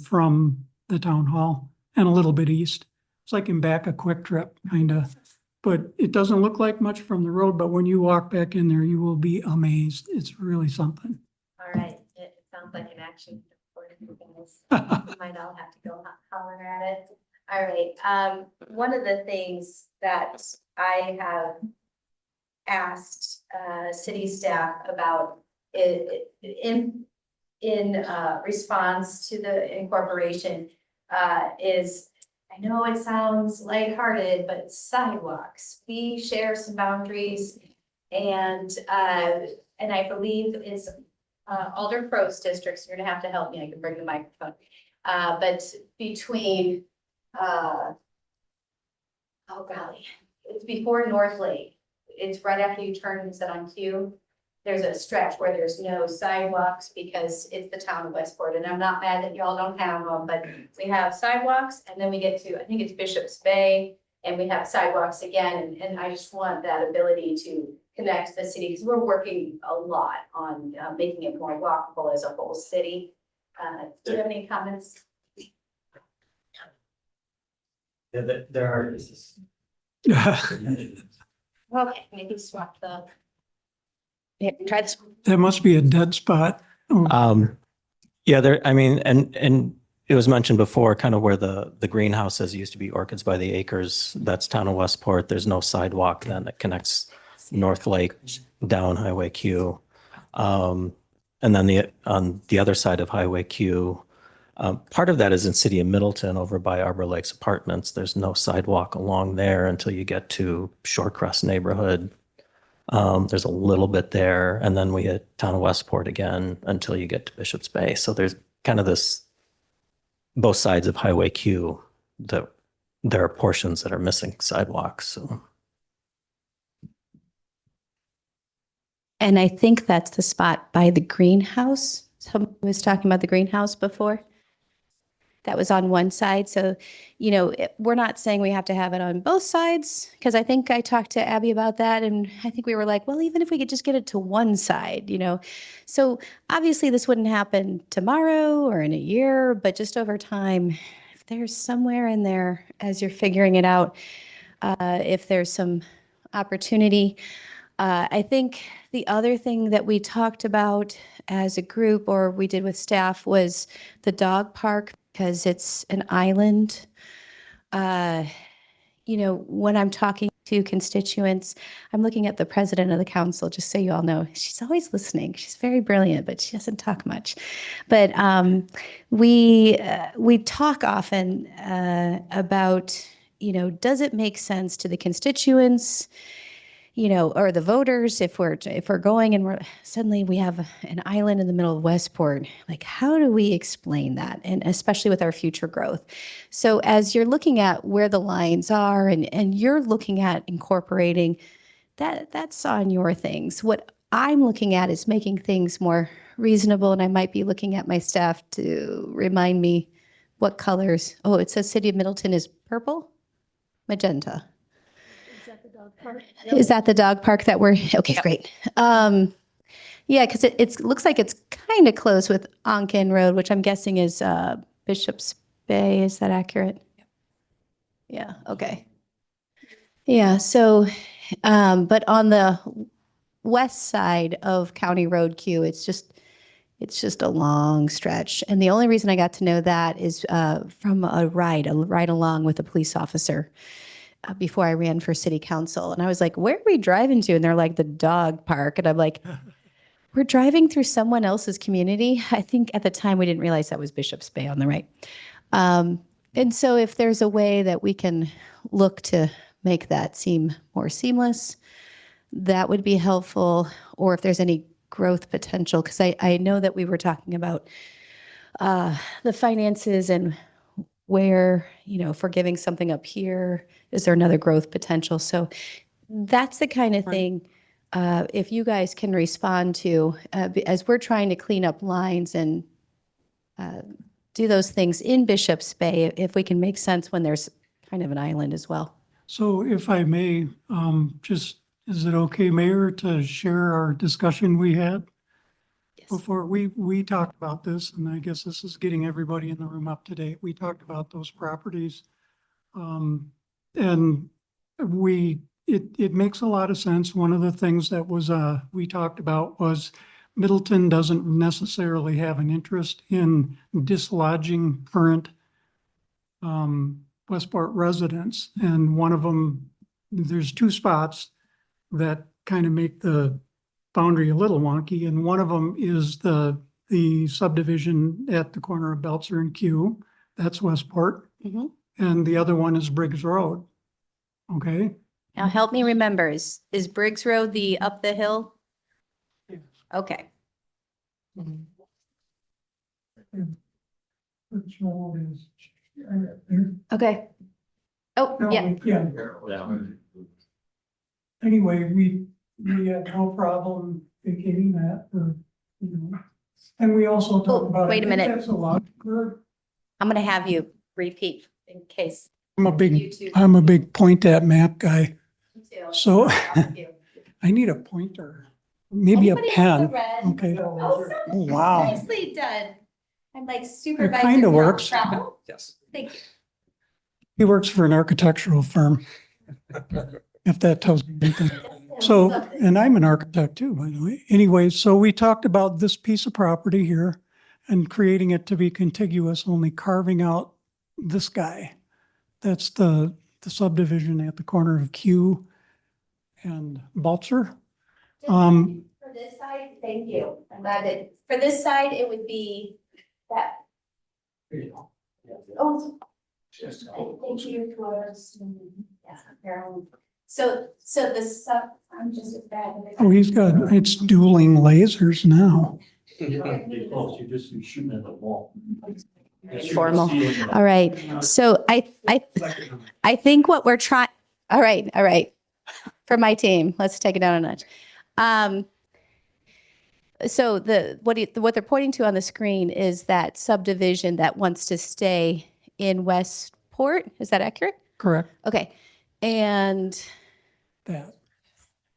from the town hall and a little bit east. It's like in back a quick trip, kind of. But it doesn't look like much from the road, but when you walk back in there, you will be amazed. It's really something. All right, it sounds like an action for you guys. You might all have to go holler at it. All right, one of the things that I have asked city staff about in response to the incorporation is, I know it sounds lighthearted, but sidewalks. We share some boundaries, and I believe it's Alder Crow's district. So you're gonna have to help me. I can bring the microphone. But between oh golly, it's before North Lake. It's right after you turn and sit on Q. There's a stretch where there's no sidewalks because it's the town of Westport, and I'm not mad that y'all don't have them, but we have sidewalks, and then we get to, I think it's Bishop's Bay, and we have sidewalks again, and I just want that ability to connect the city, because we're working a lot on making it more walkable as a whole city. Do you have any comments? There are, this is. Okay, maybe swap the. Yeah, try this. That must be a dead spot. Oh, Yeah, there, I mean, and it was mentioned before, kind of where the greenhouses used to be Orchids by the Acres. That's town of Westport. There's no sidewalk then that connects North Lake down Highway Q. And then on the other side of Highway Q, part of that is in city of Middleton over by Arbor Lakes Apartments. There's no sidewalk along there until you get to Shorecrest neighborhood. There's a little bit there, and then we hit town of Westport again until you get to Bishop's Bay. So there's kind of this, both sides of Highway Q, that there are portions that are missing sidewalks. So. And I think that's the spot by the greenhouse. Someone was talking about the greenhouse before. That was on one side. So, you know, we're not saying we have to have it on both sides, because I think I talked to Abby about that. And I think we were like, well, even if we could just get it to one side, you know. So obviously this wouldn't happen tomorrow or in a year, but just over time, if there's somewhere in there as you're figuring it out, if there's some opportunity, I think the other thing that we talked about as a group, or we did with staff, was the dog park, because it's an island. You know, when I'm talking to constituents, I'm looking at the president of the council, just so you all know. She's always listening. She's very brilliant, but she doesn't talk much. But we talk often about, you know, does it make sense to the constituents, you know, or the voters, if we're going and suddenly we have an island in the middle of Westport, like how do we explain that? And especially with our future growth. So as you're looking at where the lines are and you're looking at incorporating that's on your things. What I'm looking at is making things more reasonable, and I might be looking at my staff to remind me what colors. Oh, it says City of Middleton is purple, magenta. Is that the dog park that we're, okay, great. Yeah, because it looks like it's kind of close with Onken Road, which I'm guessing is Bishop's Bay. Is that accurate? Yeah, okay. Yeah, so, but on the west side of County Road Q, it's just a long stretch. And the only reason I got to know that is from a ride along with a police officer. Before I ran for city council. And I was like, where are we driving to? And they're like, the dog park. And I'm like, we're driving through someone else's community. I think at the time we didn't realize that was Bishop's Bay on the right. And so if there's a way that we can look to make that seem more seamless, that would be helpful. Or if there's any growth potential, because I know that we were talking about the finances and where, you know, if we're giving something up here, is there another growth potential? So that's the kind of thing, if you guys can respond to, as we're trying to clean up lines and do those things in Bishop's Bay, if we can make sense when there's kind of an island as well. So if I may, just, is it okay, Mayor, to share our discussion we had? Before we talked about this, and I guess this is getting everybody in the room up to date. We talked about those properties. And it makes a lot of sense. One of the things that was, we talked about was Middleton doesn't necessarily have an interest in dislodging current Westport residents. And one of them, there's two spots that kind of make the boundary a little wonky, and one of them is the subdivision at the corner of Belzer and Q. That's Westport. Mm-hmm. And the other one is Briggs Road. Okay. Now help me remember, is Briggs Road the up the hill? Yes. Okay. Briggs Road is. Okay. Oh, yeah. Yeah. Anyway, we had no problem vacating that, and we also talked about. Wait a minute. That's a lot. I'm going to have you repeat in case. I'm a YouTube. big point at map guy, Me too. so Thank you. I need a pointer, maybe Anybody a have pen. red? Okay. Oh, Oh, wow. nicely done. I'm like supervisor. kinda works. Travel. Yes. Thank you. He works for an architectural firm. If that tells you anything. So, and I'm an architect too, by the way. Anyway, so we talked about this piece of property here and creating it to be contiguous, only carving out this guy. That's the subdivision at the corner of Q and Balzer. For this side, thank you. I'm glad that, for this side, it would be that. Oh. Thank you. Yeah, Carolyn. So the sub, I'm just as bad. Oh, he's got, it's dueling lasers now. Formal. All right. So I think what we're trying, all right. For my team, let's take it down a notch. So what they're pointing to on the screen is that subdivision that wants to stay in Westport. Is that accurate? Correct. Okay. And That.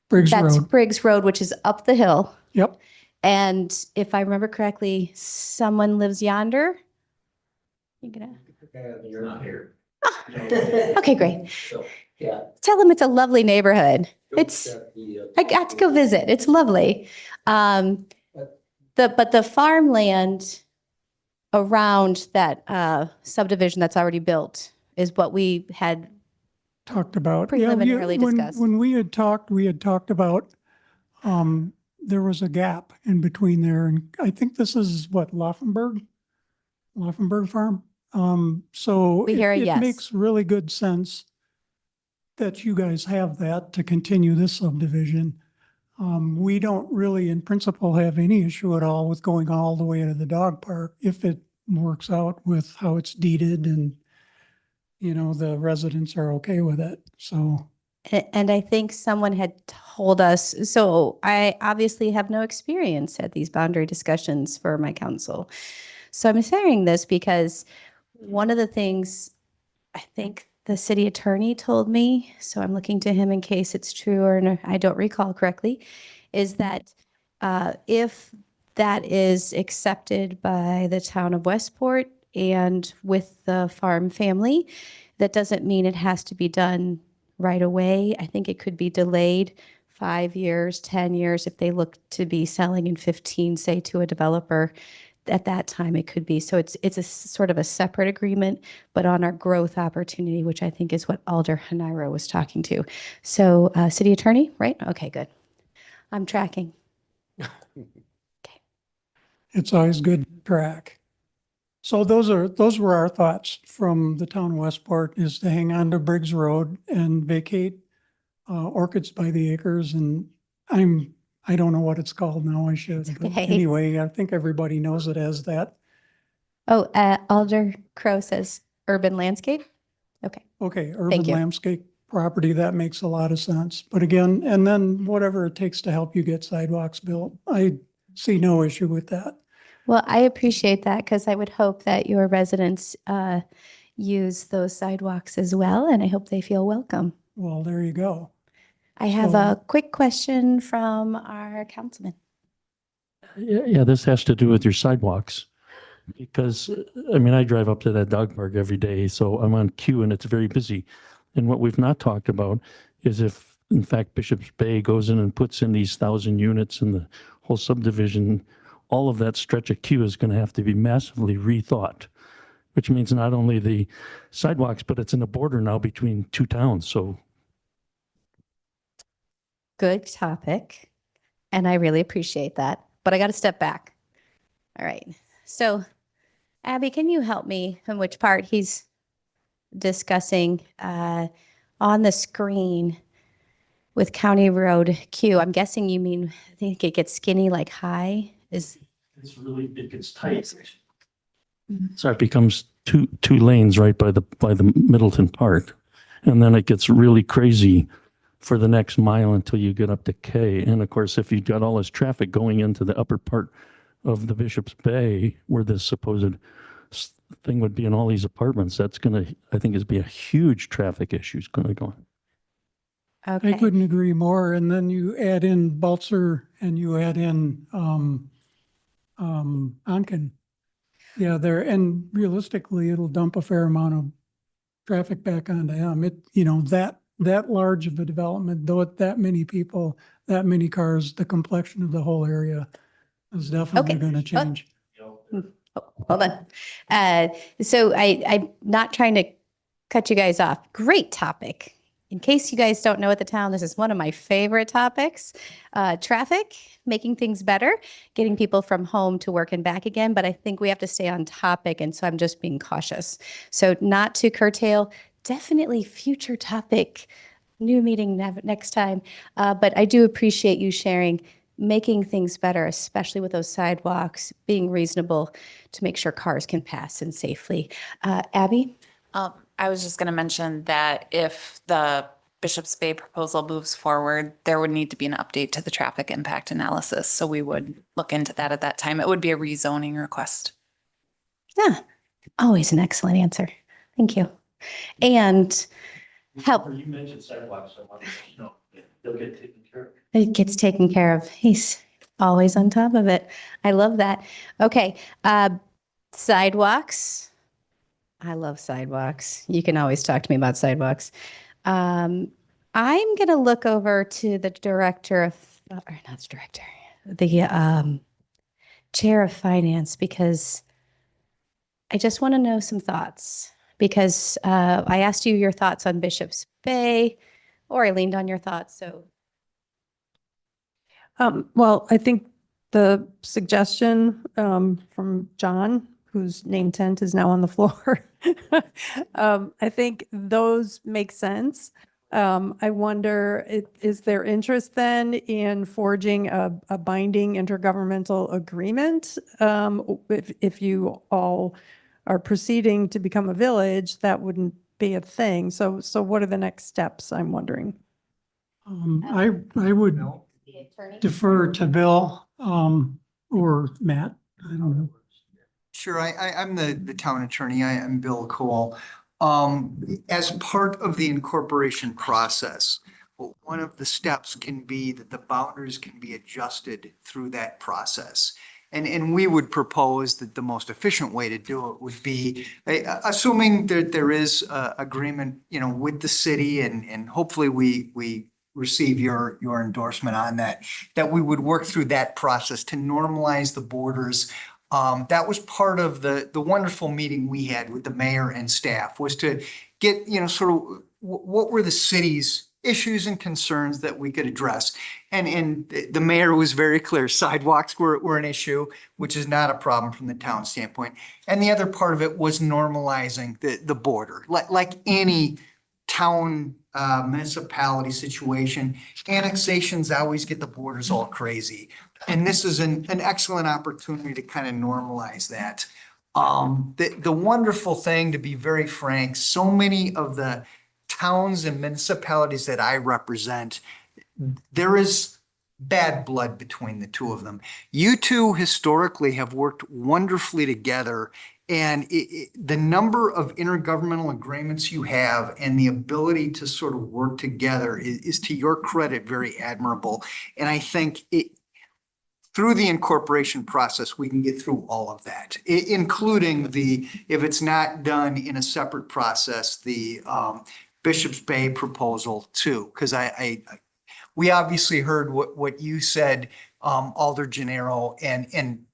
Briggs that's Road. Briggs Road, which is up the hill. Yep. And if I remember correctly, someone lives yonder. You gonna? You're not here. Okay, great. Yeah. Tell them it's a lovely neighborhood. I got to go visit. It's lovely. But the farmland around that subdivision that's already built is what we had. Talked about. Preliminarily discussed. When we had talked about, there was a gap in between there. And I think this is what, Laufenberg Farm. So We hear a it yes. makes really good sense that you guys have that to continue this subdivision. We don't really, in principle, have any issue at all with going all the way to the dog park if it works out with how it's deeded and, you know, the residents are okay with it. So, And I think someone had told us, so I obviously have no experience at these boundary discussions for my council. So I'm sharing this because one of the things I think the city attorney told me, so I'm looking to him in case it's true or I don't recall correctly, is that if that is accepted by the town of Westport and with the farm family, that doesn't mean it has to be done right away. I think it could be delayed 5 years, 10 years if they look to be selling in 15, say to a developer. At that time, it could be. So it's a sort of a separate agreement, but on our growth opportunity, which I think is what Alder Haniro was talking to. So city attorney, right? Okay, good. I'm tracking. it's always good to track. So those were our thoughts from the town of Westport, is to hang on to Briggs Road and vacate Orchids by the Acres. And I don't know what it's called now. I should. But okay. anyway, I think everybody knows it as that. Oh, Alder Crow says urban landscape. Okay. Okay, urban Thank you. landscape property, that makes a lot of sense. But again, and then whatever it takes to help you get sidewalks built, I see no issue with that. Well, I appreciate that because I would hope that your residents use those sidewalks as well, and I hope they feel welcome. Well, there you go. I have So- a quick question from our councilman. Yeah, this has to do with your sidewalks. Because, I mean, I drive up to that dog park every day, so I'm on queue and it's very busy. And what we've not talked about is if, in fact, Bishop's Bay goes in and puts in these 1,000 units in the whole subdivision, all of that stretch of queue is going to have to be massively rethought, which means not only the sidewalks, but it's in the border now between two towns. So Good topic, and I really appreciate that, but I got to step back. All right. So, Abby, can you help me in which part he's discussing on the screen with County Road Q? I'm guessing you mean, I think it gets skinny like high is. it's really, it gets tight. So it becomes two lanes right by the Middleton Park. And then it gets really crazy for the next mile until you get up to K. And of course, if you've got all this traffic going into the upper part of the Bishop's Bay, where this supposed thing would be in all these apartments, that's going to, I think, is be a huge traffic issue is going to go on. Okay. I couldn't agree more. And then you add in Balzer and you add in Onken. Yeah, there, and realistically, it'll dump a fair amount of traffic back onto him. It, you know, that large of a development, though, that many people, that many cars, the complexion of the whole area is definitely Okay. going to change. Oh, hold on. So I'm not trying to cut you guys off. Great topic. In case you guys don't know at the town, this is one of my favorite topics. Traffic, making things better, getting people from home to work and back again. But I think we have to stay on topic. And so I'm just being cautious. So not to curtail, definitely future topic, new meeting next time. But I do appreciate you sharing, making things better, especially with those sidewalks, being reasonable to make sure cars can pass in safely. Abby? I was just going to mention that if the Bishop's Bay proposal moves forward, there would need to be an update to the traffic impact analysis. So we would look into that at that time. It would be a rezoning request. Yeah, always an excellent answer. Thank you. And help. You mentioned sidewalks, so I want to know they'll get taken care of. It gets taken care of. He's always on top of it. I love that. Okay, sidewalks. I love sidewalks. You can always talk to me about sidewalks. I'm going to look over to the director of, or not the director, the chair of finance, because I just want to know some thoughts. Because I asked you your thoughts on Bishop's Bay, or I leaned on your thoughts. So Well, I think the suggestion from John, whose name tent is now on the floor, I think those make sense. I wonder, is there interest then in forging a binding intergovernmental agreement? If you all are proceeding to become a village, that wouldn't be a thing. So what are the next steps, I'm wondering? I would the attorney. defer to Bill, or Matt. I don't know. Sure, I'm the town attorney. I'm Bill Cole. As part of the incorporation process, one of the steps can be that the boundaries can be adjusted through that process. And we would propose that the most efficient way to do it would be, assuming that there is agreement, with the city, and hopefully we receive your endorsement on that, that we would work through that process to normalize the borders. That was part of the wonderful meeting we had with the mayor and staff, was to get, sort of what were the city's issues and concerns that we could address. And the mayor was very clear. Sidewalks were an issue, which is not a problem from the town standpoint. And the other part of it was normalizing the border. Like any town municipality situation, annexations always get the borders all crazy. And this is an excellent opportunity to kind of normalize that. The wonderful thing, to be very frank, so many of the towns and municipalities that I represent, there is bad blood between the two of them. You two historically have worked wonderfully together, and the number of intergovernmental agreements you have and the ability to sort of work together is to your credit, very admirable. And I think through the incorporation process, we can get through all of that, including if it's not done in a separate process, the Bishop's Bay proposal too, because we obviously heard what you said, Alder Gennaro, and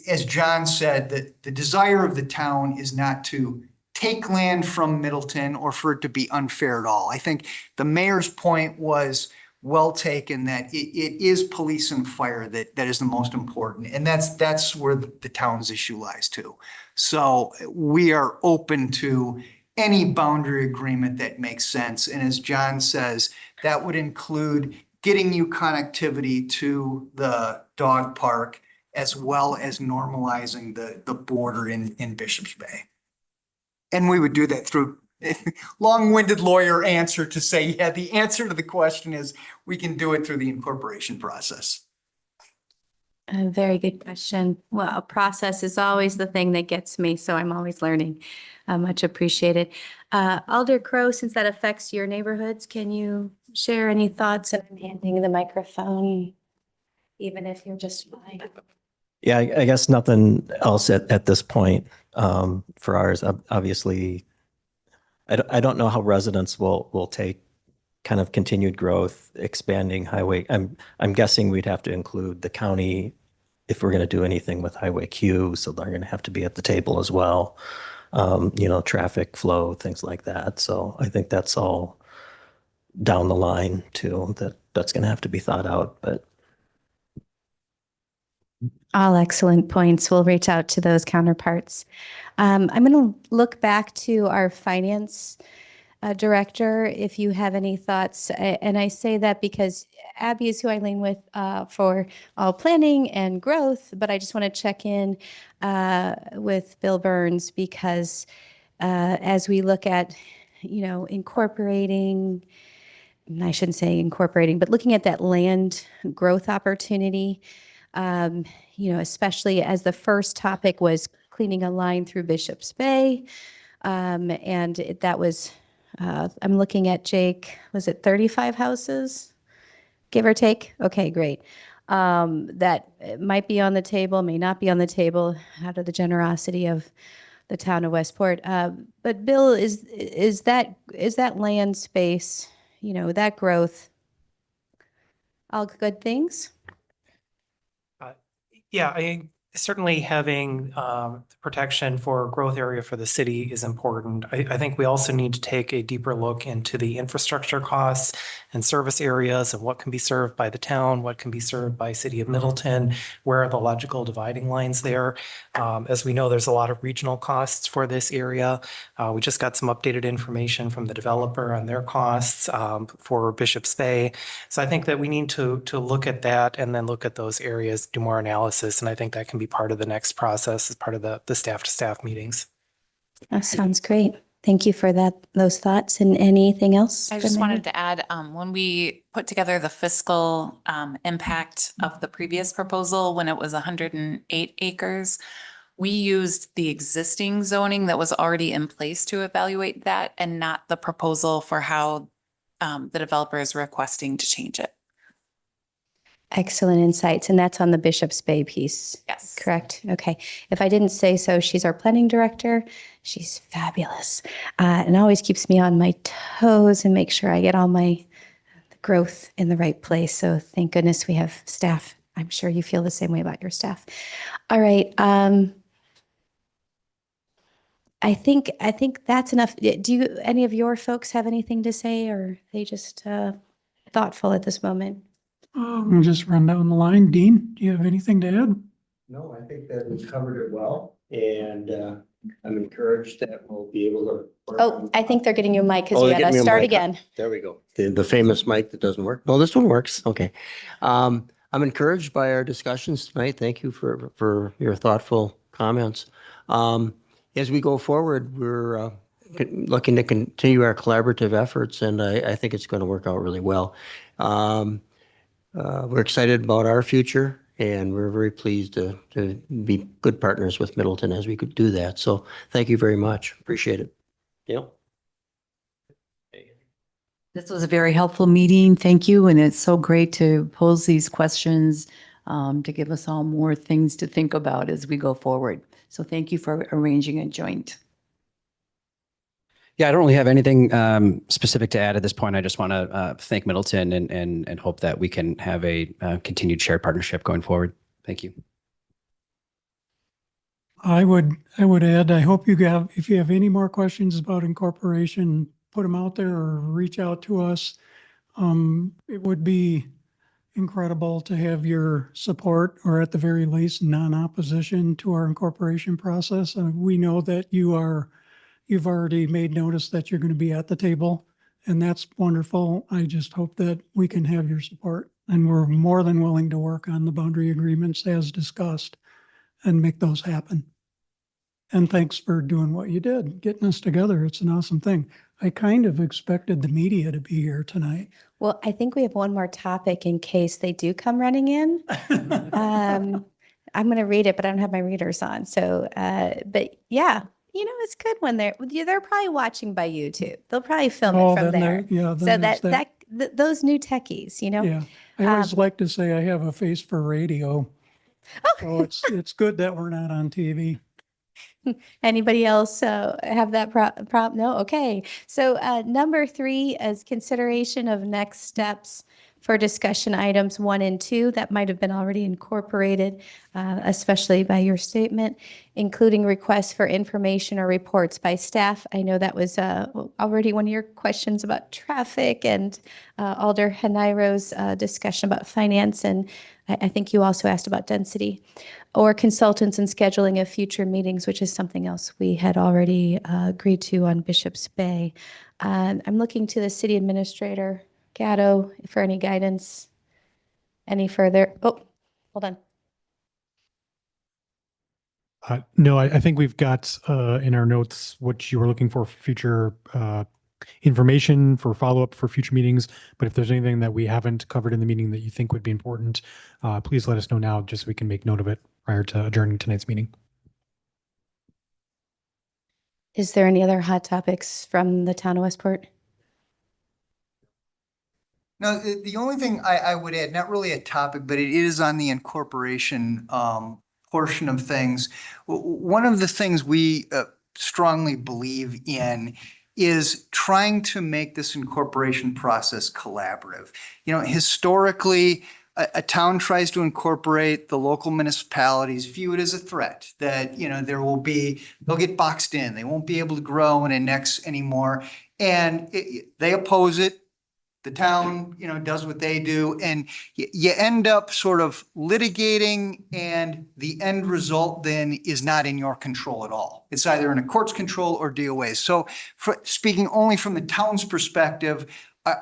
as John said, the desire of the town is not to take land from Middleton or for it to be unfair at all. I think the mayor's point was well taken, that it is police and fire that is the most important. And that's where the town's issue lies too. So we are open to any boundary agreement that makes sense. And as John says, that would include getting you connectivity to the dog park, as well as normalizing the border in Bishop's Bay. And we would do that through long-winded lawyer answer to say, yeah, the answer to the question is we can do it through the incorporation process. A very good question. Well, process is always the thing that gets me, so I'm always learning. Much appreciated. Alder Crow, since that affects your neighborhoods, can you share any thoughts? And I'm handing the microphone, even if you're just fine. Yeah, I guess nothing else at this point for ours. Obviously, I don't know how residents will take kind of continued growth, expanding highway. I'm guessing we'd have to include the county if we're going to do anything with Highway Q, so they're going to have to be at the table as well. Traffic flow, things like that. So I think that's all down the line too. That's going to have to be thought out, but. All excellent points. We'll reach out to those counterparts. I'm going to look back to our finance director, if you have any thoughts. And I say that because Abby is who I lean with for all planning and growth, but I just want to check in with Bill Burns, because as we look at, incorporating, I shouldn't say incorporating, but looking at that land growth opportunity, especially as the first topic was cleaning a line through Bishop's Bay. And that was, I'm looking at Jake, was it 35 houses, give or take? Okay, great. That might be on the table, may not be on the table, out of the generosity of the town of Westport. But Bill, is that land space, you know, that growth, all good things? Yeah, certainly having protection for growth area for the city is important. I think we also need to take a deeper look into the infrastructure costs and service areas and what can be served by the town, what can be served by City of Middleton, where are the logical dividing lines there. As we know, there's a lot of regional costs for this area. We just got some updated information from the developer on their costs for Bishop's Bay. So I think that we need to look at that and then look at those areas, do more analysis. And I think that can be part of the next process as part of the staff-to-staff meetings. That sounds great. Thank you for those thoughts. And anything else? I just wanted to add, when we put together the fiscal impact of the previous proposal, when it was 108 acres, we used the existing zoning that was already in place to evaluate that and not the proposal for how the developer is requesting to change it. Excellent insights. And that's on the Bishop's Bay piece. Yes. Correct. Okay. If I didn't say so, she's our planning director. She's fabulous. And always keeps me on my toes and makes sure I get all my growth in the right place. So thank goodness we have staff. I'm sure you feel the same way about your staff. All right. I think that's enough. Do any of your folks have anything to say, or are they just thoughtful at this moment? We'll just run down the line. Dean, do you have anything to add? No, I think that we covered it well, and I'm encouraged that we'll be able to. Oh, I think they're getting you a mic because Oh, you they're got to getting me a start mic. again. There we go. The famous mic that doesn't work. No, this one works. Okay. I'm encouraged by our discussions tonight. Thank you for your thoughtful comments. As we go forward, we're looking to continue our collaborative efforts, and I think it's going to work out really well. We're excited about our future, and we're very pleased to be good partners with Middleton as we could do that. So thank you very much. Appreciate it. Yeah. This was a very helpful meeting. Thank you. And it's so great to pose these questions to give us all more things to think about as we go forward. So thank you for arranging a joint. Yeah, I don't really have anything specific to add at this point. I just want to thank Middleton and hope that we can have a continued shared partnership going forward. Thank you. I would add, I hope if you have any more questions about incorporation, put them out there or reach out to us. It would be incredible to have your support, or at the very least, non-opposition to our incorporation process. We know that you've already made notice that you're going to be at the table, and that's wonderful. I just hope that we can have your support, and we're more than willing to work on the boundary agreements as discussed and make those happen. And thanks for doing what you did, getting us together. It's an awesome thing. I kind of expected the media to be here tonight. Well, I think we have one more topic in case they do come running in. I'm going to read it, but I don't have my readers on. So, but yeah, you know, it's good when they're probably watching by YouTube. They'll probably film it from there. Yeah. So those new techies, you know. Yeah. I always like to say I have a face for radio. Oh, so it's good that we're not on TV. Anybody else have that prompt? No? Okay. So number 3 is consideration of next steps for discussion items 1 and 2 that might have been already incorporated, especially by your statement, including requests for information or reports by staff. I know that was already one of your questions about traffic, and Alder Hanairo's discussion about finance, and I think you also asked about density, or consultants and scheduling of future meetings, which is something else we had already agreed to on Bishop's Bay. I'm looking to the city administrator, Gatto, for any guidance. Any further? Oh, hold on. No, I think we've got in our notes what you were looking for future information for follow-up for future meetings. But if there's anything that we haven't covered in the meeting that you think would be important, please let us know now, just so we can make note of it prior to adjourning tonight's meeting. Is there any other hot topics from the town of Westport? No, the only thing I would add, not really a topic, but it is on the incorporation portion of things. One of the things we strongly believe in is trying to make this incorporation process collaborative. You know, historically, a town tries to incorporate, the local municipalities view it as a threat that, you know, they'll get boxed in, they won't be able to grow and annex anymore. And they oppose it. The town, you know, does what they do, and you end up sort of litigating, and the end result then is not in your control at all. It's either in a court's control or DOA's. So speaking only from the town's perspective,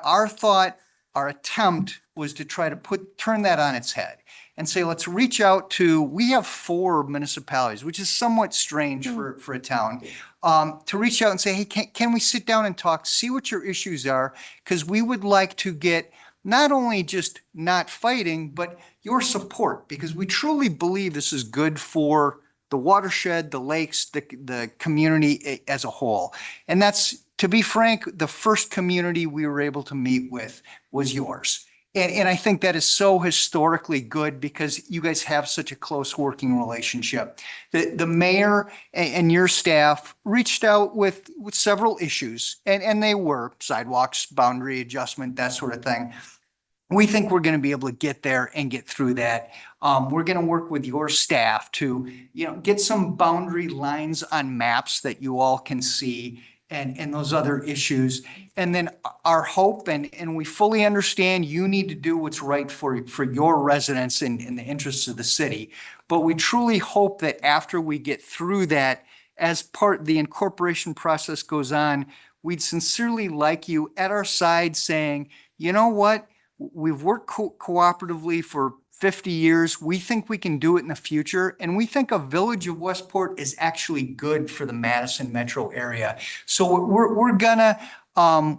our thought, our attempt was to try to turn that on its head and say, let's reach out to, we have 4 municipalities, which is somewhat strange for a town, to reach out and say, hey, can we sit down and talk, see what your issues are? Because we would like to get not only just not fighting, but your support, because we truly believe this is good for the watershed, the lakes, the community as a whole. And that's, to be frank, the first community we were able to meet with was yours. And I think that is so historically good because you guys have such a close working relationship. The mayor and your staff reached out with several issues, and they were sidewalks, boundary adjustment, that sort of thing. We think we're going to be able to get there and get through that. We're going to work with your staff to, you know, get some boundary lines on maps that you all can see, and those other issues. And then our hope, and we fully understand you need to do what's right for your residents and in the interests of the city. But we truly hope that after we get through that, as the incorporation process goes on, we'd sincerely like you at our side saying, you know what, we've worked cooperatively for 50 years. We think we can do it in the future. And we think a village of Westport is actually good for the Madison metro area. So we're gonna,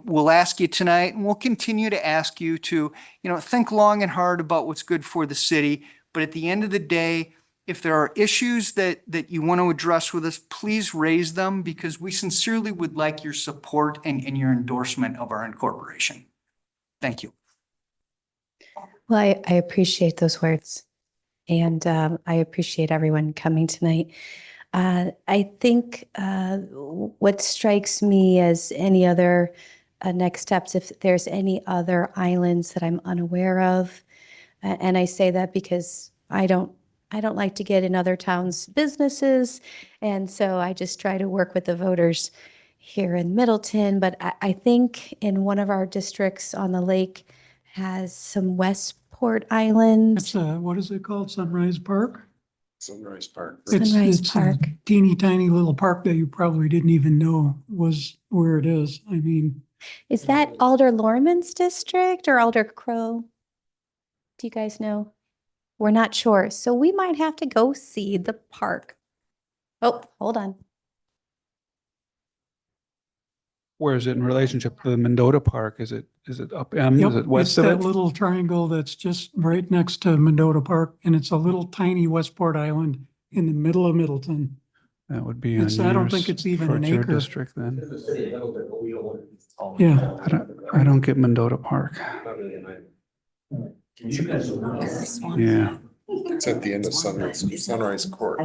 we'll ask you tonight, and we'll continue to ask you to, you know, think long and hard about what's good for the city. But at the end of the day, if there are issues that you want to address with us, please raise them, because we sincerely would like your support and your endorsement of our incorporation. Thank you. Well, I appreciate those words, and I appreciate everyone coming tonight. I think what strikes me as any other next steps, if there's any other islands that I'm unaware of, and I say that because I don't like to get in other towns' businesses, and so I just try to work with the voters here in Middleton. But I think in one of our districts on the lake has some Westport Islands. It's what is it called? Sunrise Park? Sunrise Park. Sunrise It's Park. a teeny tiny little park that you probably didn't even know was where it is. I mean, Is that Alder Lorman's district or Alder Crow? Do you guys know? We're not sure. So we might have to go see the park. Oh, hold on. Where is it in relationship to the Mendota Park? Is it up M? yep, Is it it's west of that it? little triangle that's just right next to Mendota Park, and it's a little tiny Westport Island in the middle of Middleton. That would be on I don't think yours, it's even for an your acre. district then. Yeah. I don't get Mendota Park. Yeah. It's at the end of Sunrise Court.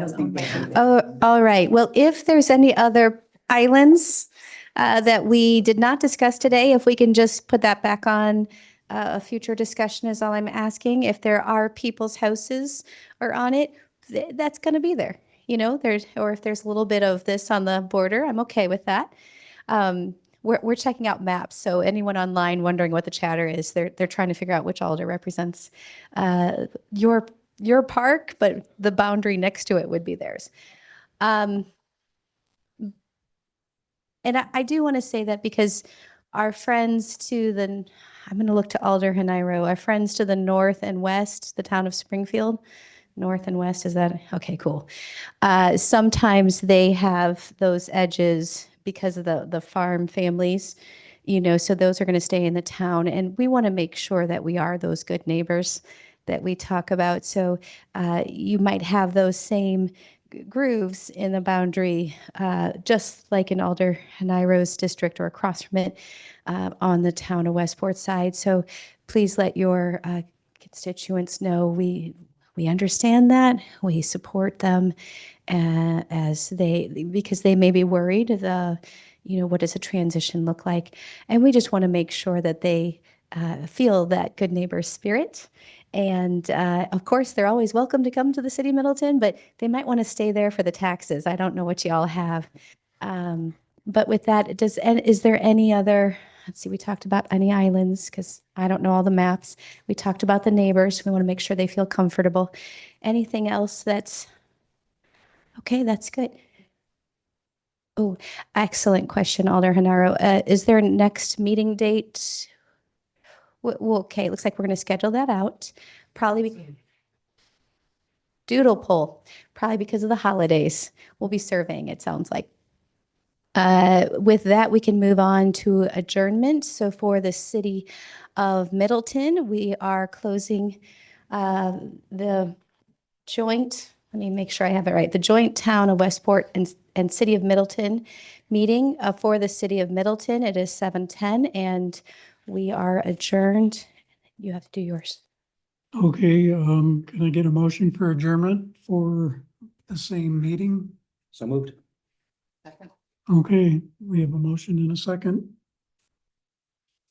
Oh, all right. Well, if there's any other islands that we did not discuss today, if we can just put that back on a future discussion is all I'm asking. If there are people's houses are on it, that's going to be there. You know, or if there's a little bit of this on the border, I'm okay with that. We're checking out maps. So anyone online wondering what the chatter is, they're trying to figure out which alder represents your park, but the boundary next to it would be theirs. And I do want to say that because our friends I'm going to look to Alder Hanairo, our friends to the north and west, the town of Springfield, north and west, is that? Okay, cool. Sometimes they have those edges because of the farm families, you know, so those are going to stay in the town. And we want to make sure that we are those good neighbors that we talk about. So you might have those same grooves in the boundary, just like in Alder Hanairo's district or across from it on the town of Westport side. So please let your constituents know we we understand that. We support them because they may be worried, what does a transition look like? And we just want to make sure that they feel that good neighbor spirit. And of course, they're always welcome to come to the city of Middleton, but they might want to stay there for the taxes. I don't know what you all have. But with that, is there any other, let's see, we talked about any islands because I don't know all the maps. We talked about the neighbors. We want to make sure they feel comfortable. Anything else that's, okay, that's good. Oh, excellent question, Alder Hanaro. Is there a next meeting date? Well, okay, looks like we're going to schedule that out. Doodle poll, probably because of the holidays. We'll be surveying, it sounds like. With that, we can move on to adjournment. So for the city of Middleton, we are closing the joint, let me make sure I have it right, the joint town of Westport and city of Middleton meeting for the city of Middleton. It is 7:10 and we are adjourned. You have to do yours. Okay, can I get a motion for adjournment for the same meeting? So moved. Okay, we have a motion in a second.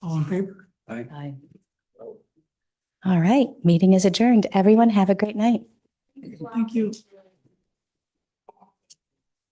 All in favor? Aye. All right, meeting is adjourned. Everyone have a great night. Thank you.